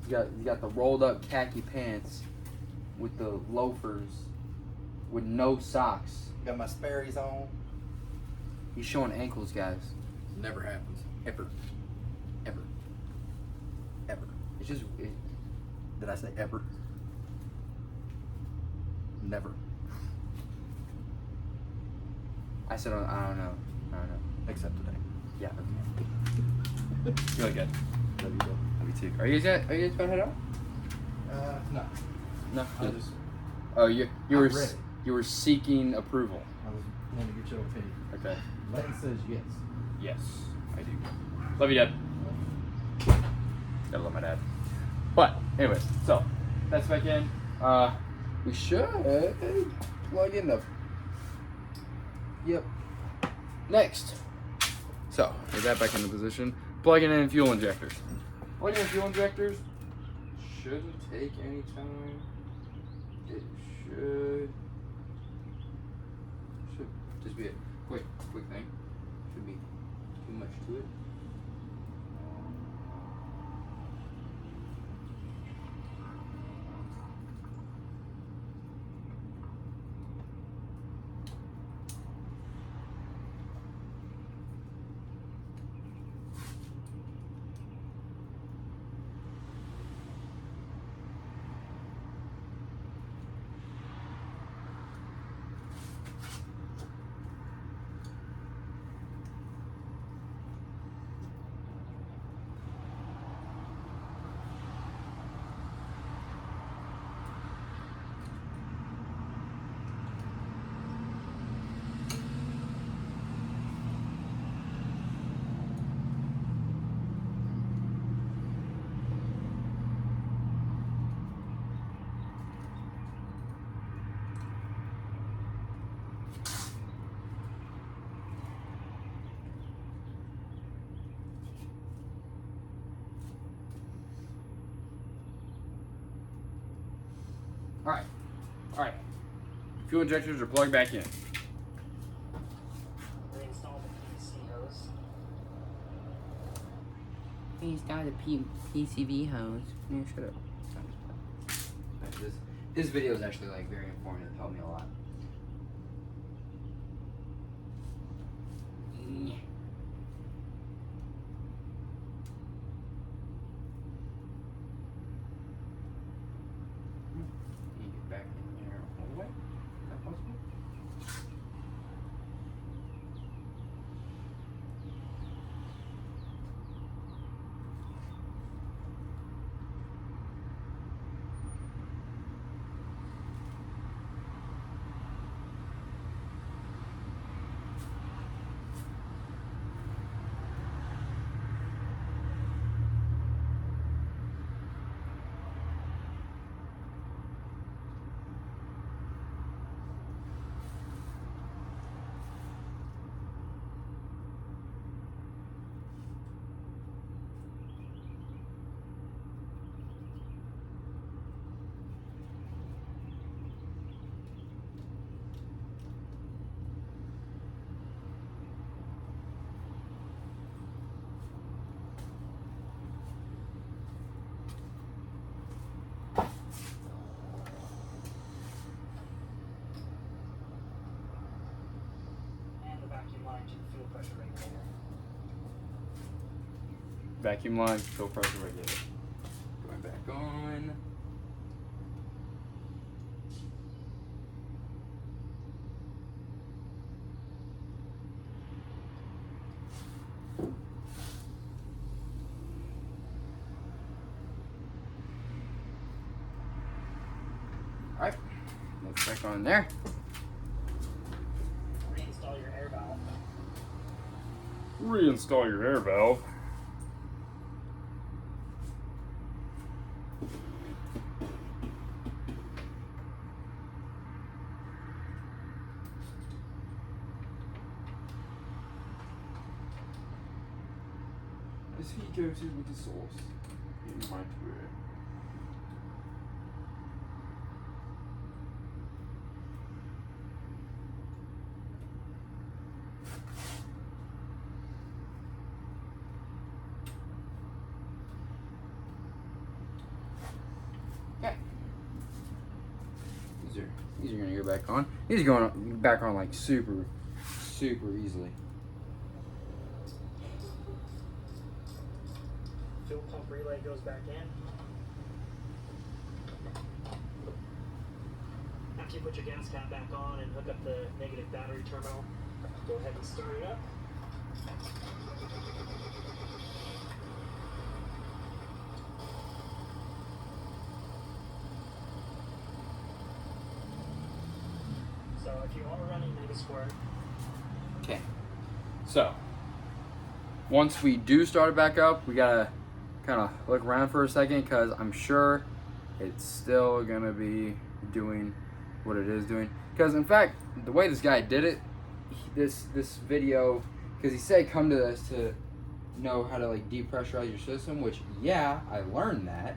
Speaker 1: you got the rolled up khaki pants with the loafers with no socks.
Speaker 4: Got my Sperry's on.
Speaker 1: He's showing ankles, guys.
Speaker 4: Never happens.
Speaker 1: Ever. It's just
Speaker 4: Did I say ever? Never.
Speaker 1: I said I don't know.
Speaker 4: Except today.
Speaker 1: Yeah. Okay. You look good.
Speaker 4: Love you, bro.
Speaker 1: Love you too. Are you guys about to head out?
Speaker 4: No.
Speaker 1: No.
Speaker 4: I just.
Speaker 1: Oh, you
Speaker 4: I'm
Speaker 1: were
Speaker 4: ready.
Speaker 1: you were seeking approval.
Speaker 4: I was wanting to get your opinion.
Speaker 1: Okay.
Speaker 4: Letty says yes.
Speaker 1: Yes, I do. Love you, Dad. Gotta love my dad. But anyways, so that's back in. We should plug in the. Yep. Next. So get that back into position. Plugging in fuel injectors. Plugging in fuel injectors shouldn't take any time. It should just be a quick thing. Should be too much to it. All right. Fuel injectors are plugged back in.
Speaker 2: Reinstall the PC hose.
Speaker 1: He's got a PCV hose. Yeah, shut up. This video is actually like very informative. It helped me a lot. Get back in there all the way. Is that possible?
Speaker 2: And the vacuum line to the fuel pressure regulator.
Speaker 1: Vacuum line, fuel pressure regulator. back on. Alright, that's back on there.
Speaker 2: Reinstall your air valve.
Speaker 1: Reinstall your air valve. Does he go to with the sauce? In my way. Yeah. These are gonna go back on. These are going back on like super easily.
Speaker 2: Fuel pump relay goes back in. After you put your gas cap back on and hook up the negative battery terminal, go ahead and start it up. So if you are running Mega Squirt,
Speaker 1: Okay. So once we do start it back up, we gotta kind of look around for a second because I'm sure it's still gonna be doing what it is doing. Because in fact, the way this guy did it, this video, because he said come to this to know how to like depressurize your system, which yeah, I learned that,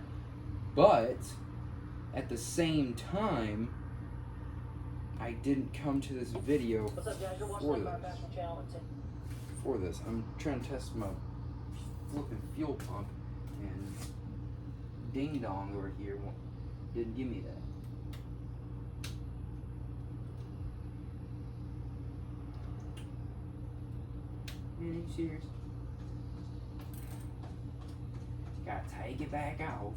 Speaker 1: but at the same time, I didn't come to this video
Speaker 2: what's up, guys? You're watching
Speaker 1: for
Speaker 2: the Car
Speaker 1: this.
Speaker 2: Passion Channel.
Speaker 1: For this. I'm trying to test my flipping fuel pump, and Ding Dong over here didn't give me that. Man, are you serious? Gotta take it back off.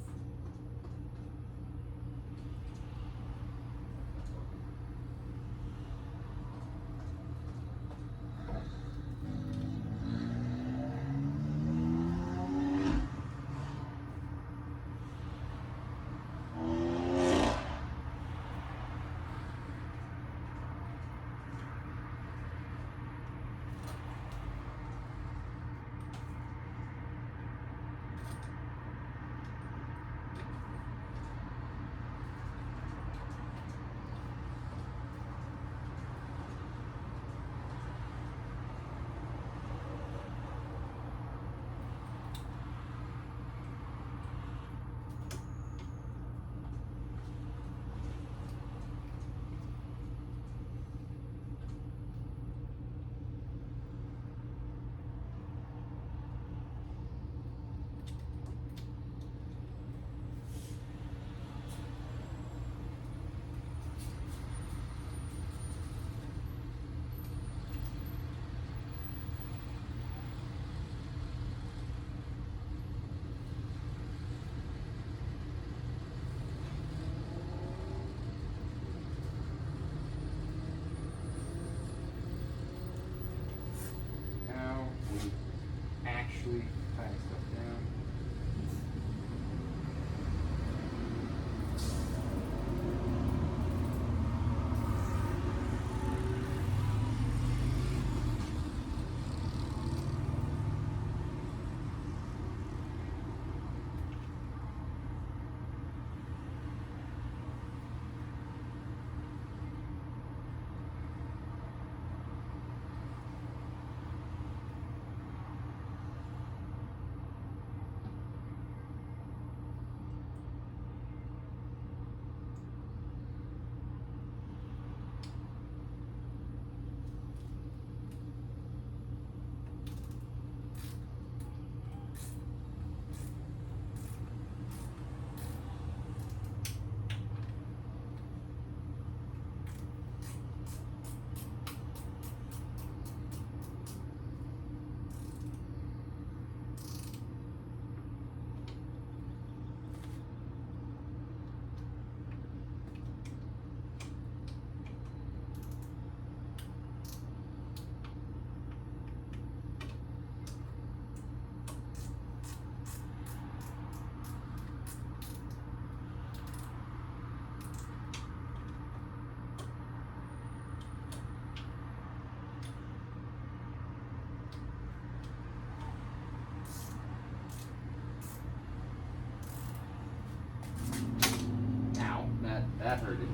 Speaker 3: heard it.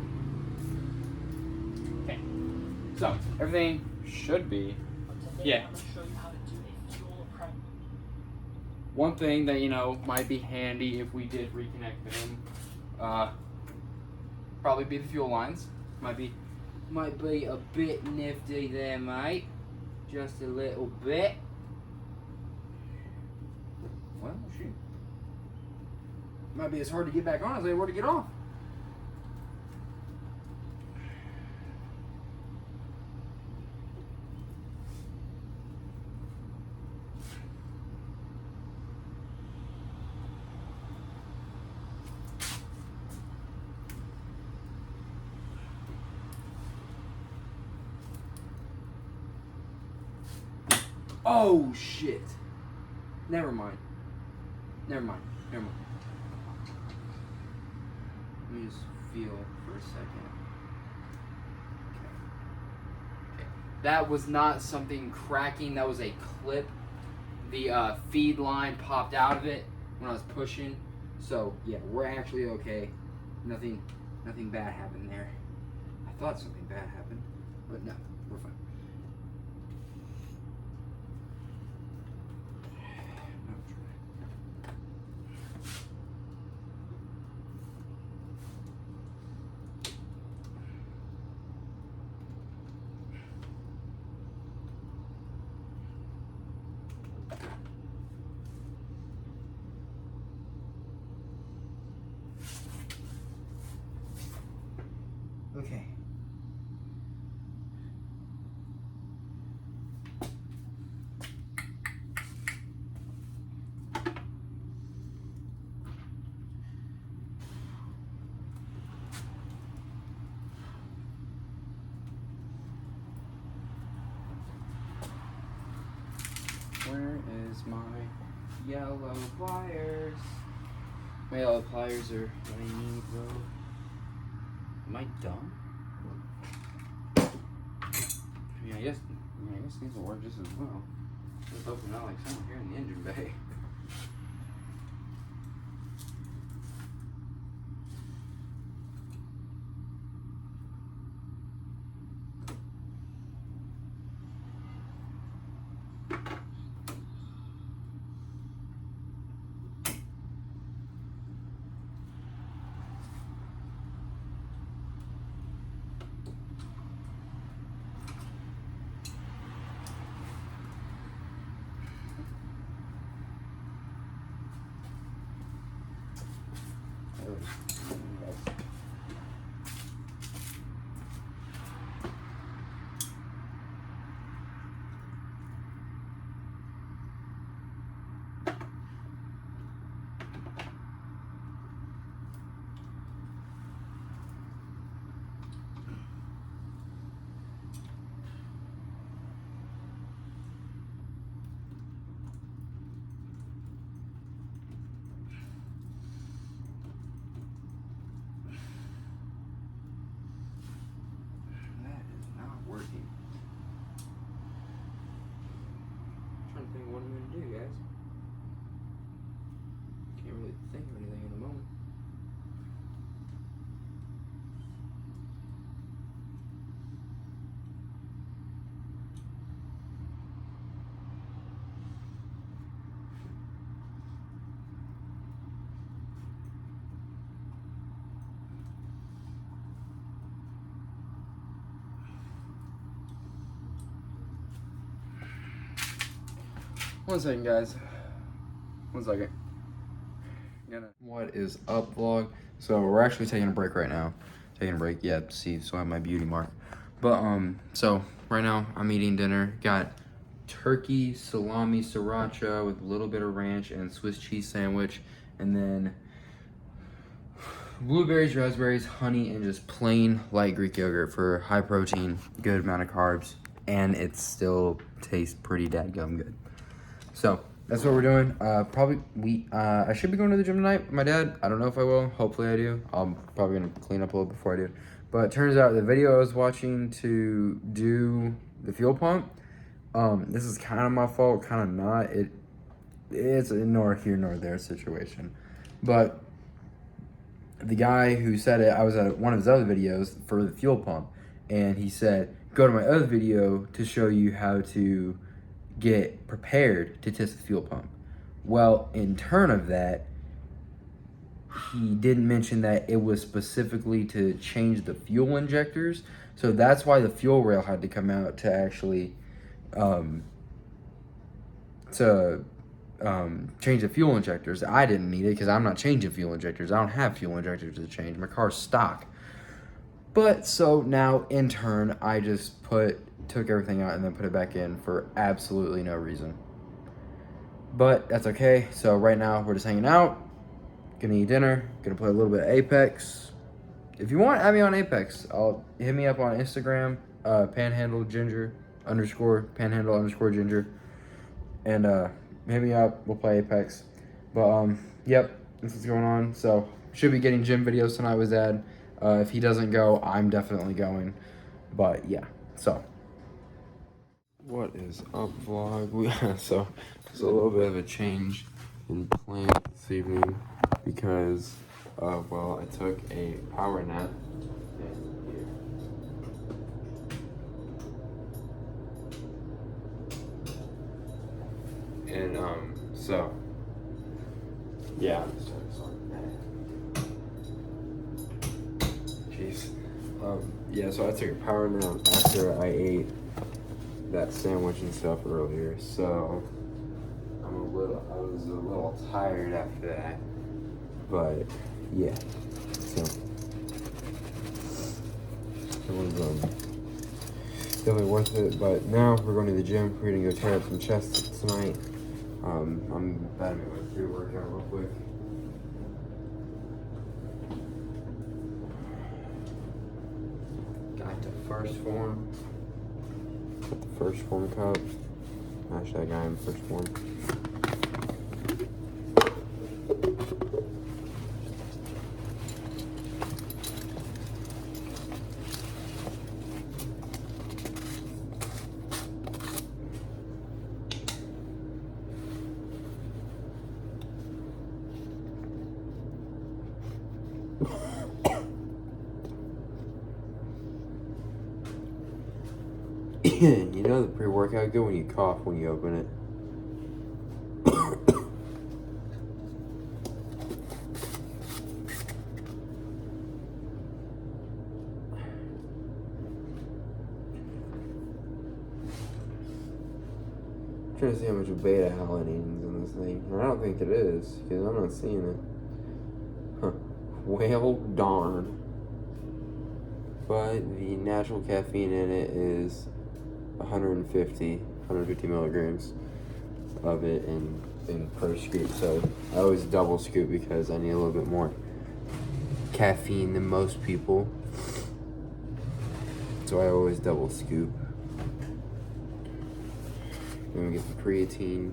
Speaker 1: Okay. So everything should be.
Speaker 2: Today
Speaker 1: Yeah.
Speaker 2: I'm going to show you how to do a fuel prep.
Speaker 1: One thing that might be handy if we did reconnect them, probably be the fuel lines. Might be
Speaker 3: a bit nifty there, mate. Just a little bit. Well, shoot. Might be as hard to get back on as they were to get off. Oh shit. Never mind. Never mind. Never mind. Let me just feel for a second. Okay. That was not something cracking. That was a clip. The feed line popped out of it when I was pushing. So yeah, we're actually okay. Nothing bad happened there. I thought something bad happened, but no, we're fine. Okay.
Speaker 1: Where is my yellow pliers? My yellow pliers are what I need, bro. Am I dumb? I guess these will work just as well. Just open out like someone here in the engine bay.
Speaker 3: That is not working. I'm trying to think what I'm gonna do, guys. Can't really think of anything at the moment.
Speaker 1: One second, guys. 1 second. What is up, vlog? So we're actually taking a break right now. Taking a break. Yeah, see, so I have my beauty mark. But so right now I'm eating dinner. Got turkey, salami, sriracha with a little bit of ranch and Swiss cheese sandwich, and then blueberries, raspberries, honey, and just plain light Greek yogurt for high protein, good amount of carbs, and it still tastes pretty dadgum good. So that's what we're doing. I should be going to the gym tonight with my dad. I don't know if I will. Hopefully I do. I'm probably gonna clean up a little before I do. But it turns out the video I was watching to do the fuel pump, this is kind of my fault, kind of not. It's a nor here nor there situation. But the guy who said it, I was at one of his other videos for the fuel pump, and he said, go to my other video to show you how to get prepared to test the fuel pump. Well, in turn of that, he didn't mention that it was specifically to change the fuel injectors. So that's why the fuel rail had to come out to actually change the fuel injectors. I didn't need it because I'm not changing fuel injectors. I don't have fuel injectors to change. My car's stock. But so now in turn, I just took everything out and then put it back in for absolutely no reason. But that's okay. So right now we're just hanging out, gonna eat dinner, gonna play a little bit of Apex. If you want, add me on Apex. Hit me up on Instagram, panhandleginger_, panhandle_ginger, and hit me up. We'll play Apex. But yep, this is going on. So should be getting gym videos tonight with Zad. If he doesn't go, I'm definitely going. But yeah, so what is up, vlog? So there's a little bit of a change in plan this evening because well, I took a power nap. And so yeah, jeez. Yeah, so I took a power nap after I ate that sandwich and stuff earlier. So I was a little tired after that. But yeah, so it was definitely worth it. But now we're going to the gym. We're gonna go tear up some chests tonight. I'm about to make my pre-workout real quick. Got the first form. Got the first form cup. Mash that guy in first form. You know the pre-workout good when you cough when you open it. I'm trying to see how much beta alanine is in this thing. I don't think it is, because I'm not seeing it. Huh. Well, darn. But the natural caffeine in it is 150 milligrams of it in per scoop. So I always double scoop because I need a little bit more caffeine than most people. So I always double scoop. Then we get the creatine.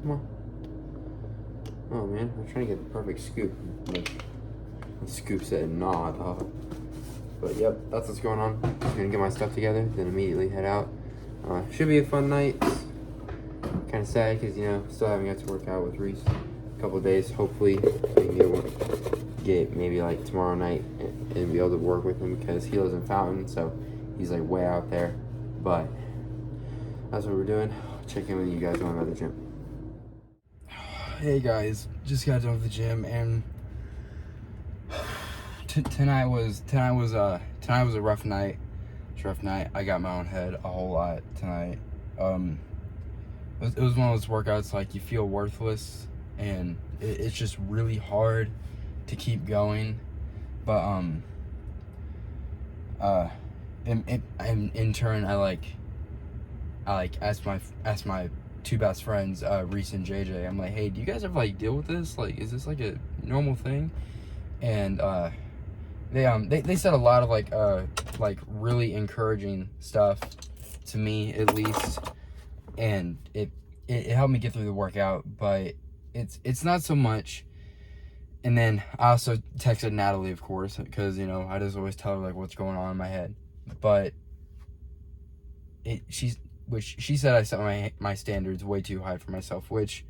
Speaker 1: Come on. Oh man, I'm trying to get the perfect scoop. Like, the scoop's at not. But yep, that's what's going on. I'm gonna get my stuff together, then immediately head out. Should be a fun night. Kind of sad because, you know, still haven't got to work out with Reese a couple of days. Hopefully we can get maybe like tomorrow night and be able to work with him because he lives in Fountain, so he's like way out there. But that's what we're doing. Check in with you guys when I'm at the gym. Hey guys, just got done with the gym, and tonight was a rough night. It's a rough night. I got my own head a whole lot tonight. It was one of those workouts like you feel worthless, and it's just really hard to keep going. But in turn, I asked my two best friends, Reese and JJ. I'm like, hey, do you guys ever like deal with this? Like, is this like a normal thing? And they said a lot of like really encouraging stuff to me, at least, and it helped me get through the workout. But it's not so much And then I also texted Natalie, of course, because, you know, I just always tell her, like, what's going on in my head. But she said I set my standards way too high for myself, which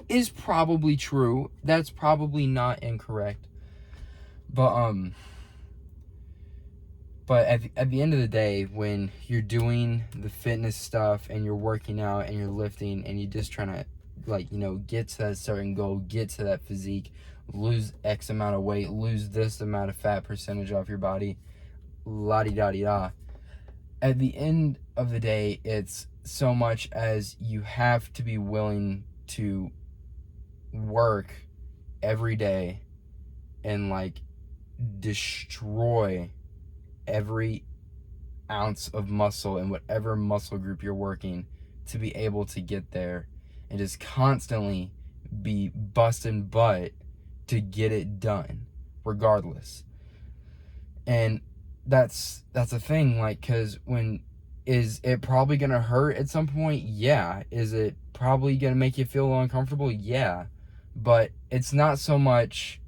Speaker 1: is probably true. That's probably not incorrect. But at the end of the day, when you're doing the fitness stuff and you're working out and you're lifting and you're just trying to, like, you know, get to that certain goal, get to that physique, lose X amount of weight, lose this amount of fat percentage off your body, la-di-da-di-da. At the end of the day, it's so much as you have to be willing to work every day and, like, destroy every ounce of muscle in whatever muscle group you're working to be able to get there, and just constantly be busting butt to get it done regardless. And that's a thing, like, because is it probably gonna hurt at some point? Yeah. Is it probably gonna make you feel uncomfortable? Yeah. But it's not so much,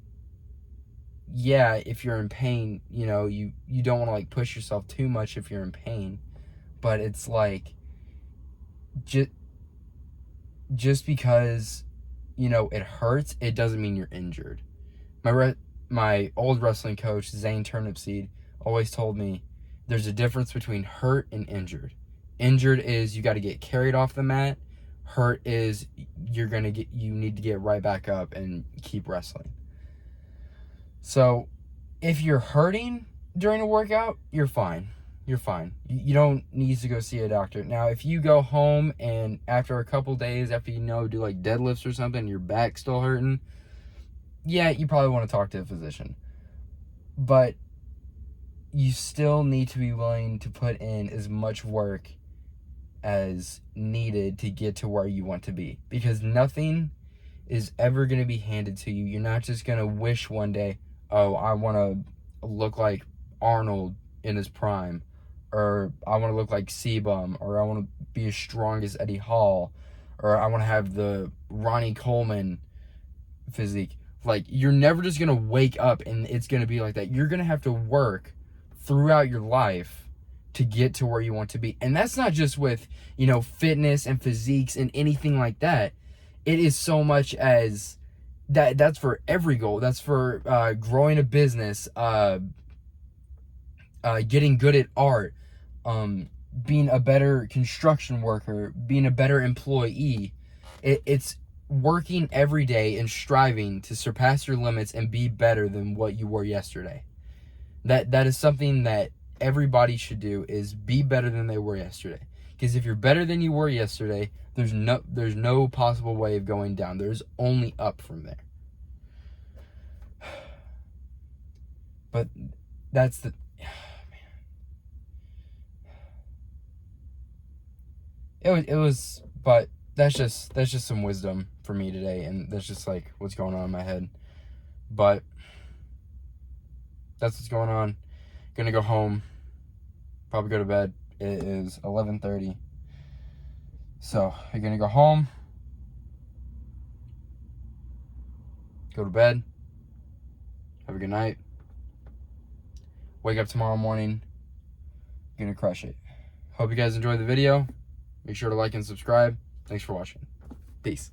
Speaker 1: yeah, if you're in pain, you know, you don't want to, like, push yourself too much if you're in pain. But it's like, just because, you know, it hurts, it doesn't mean you're injured. My old wrestling coach, Zane Turnipseed, always told me there's a difference between hurt and injured. Injured is you got to get carried off the mat. Hurt is you need to get right back up and keep wrestling. So if you're hurting during a workout, you're fine. You're fine. You don't need to go see a doctor. Now, if you go home and after a couple days, after you know, do like deadlifts or something, your back's still hurting, yeah, you probably want to talk to a physician. But you still need to be willing to put in as much work as needed to get to where you want to be. Because nothing is ever going to be handed to you. You're not just going to wish one day, oh, I want to look like Arnold in his prime, or I want to look like Sebum, or I want to be as strong as Eddie Hall, or I want to have the Ronnie Coleman physique. Like, you're never just going to wake up and it's going to be like that. You're going to have to work throughout your life to get to where you want to be. And that's not just with, you know, fitness and physiques and anything like that. It is so much as that's for every goal. That's for growing a business, getting good at art, being a better construction worker, being a better employee. It's working every day and striving to surpass your limits and be better than what you were yesterday. That is something that everybody should do, is be better than they were yesterday. Because if you're better than you were yesterday, there's no possible way of going down. There's only up from there. But that's the It was, but that's just some wisdom for me today, and that's just like what's going on in my head. But that's what's going on. Gonna go home, probably go to bed. It is 11:30, so I'm gonna go home, go to bed, have a good night, wake up tomorrow morning, gonna crush it. Hope you guys enjoyed the video. Make sure to like and subscribe. Thanks for watching. Peace.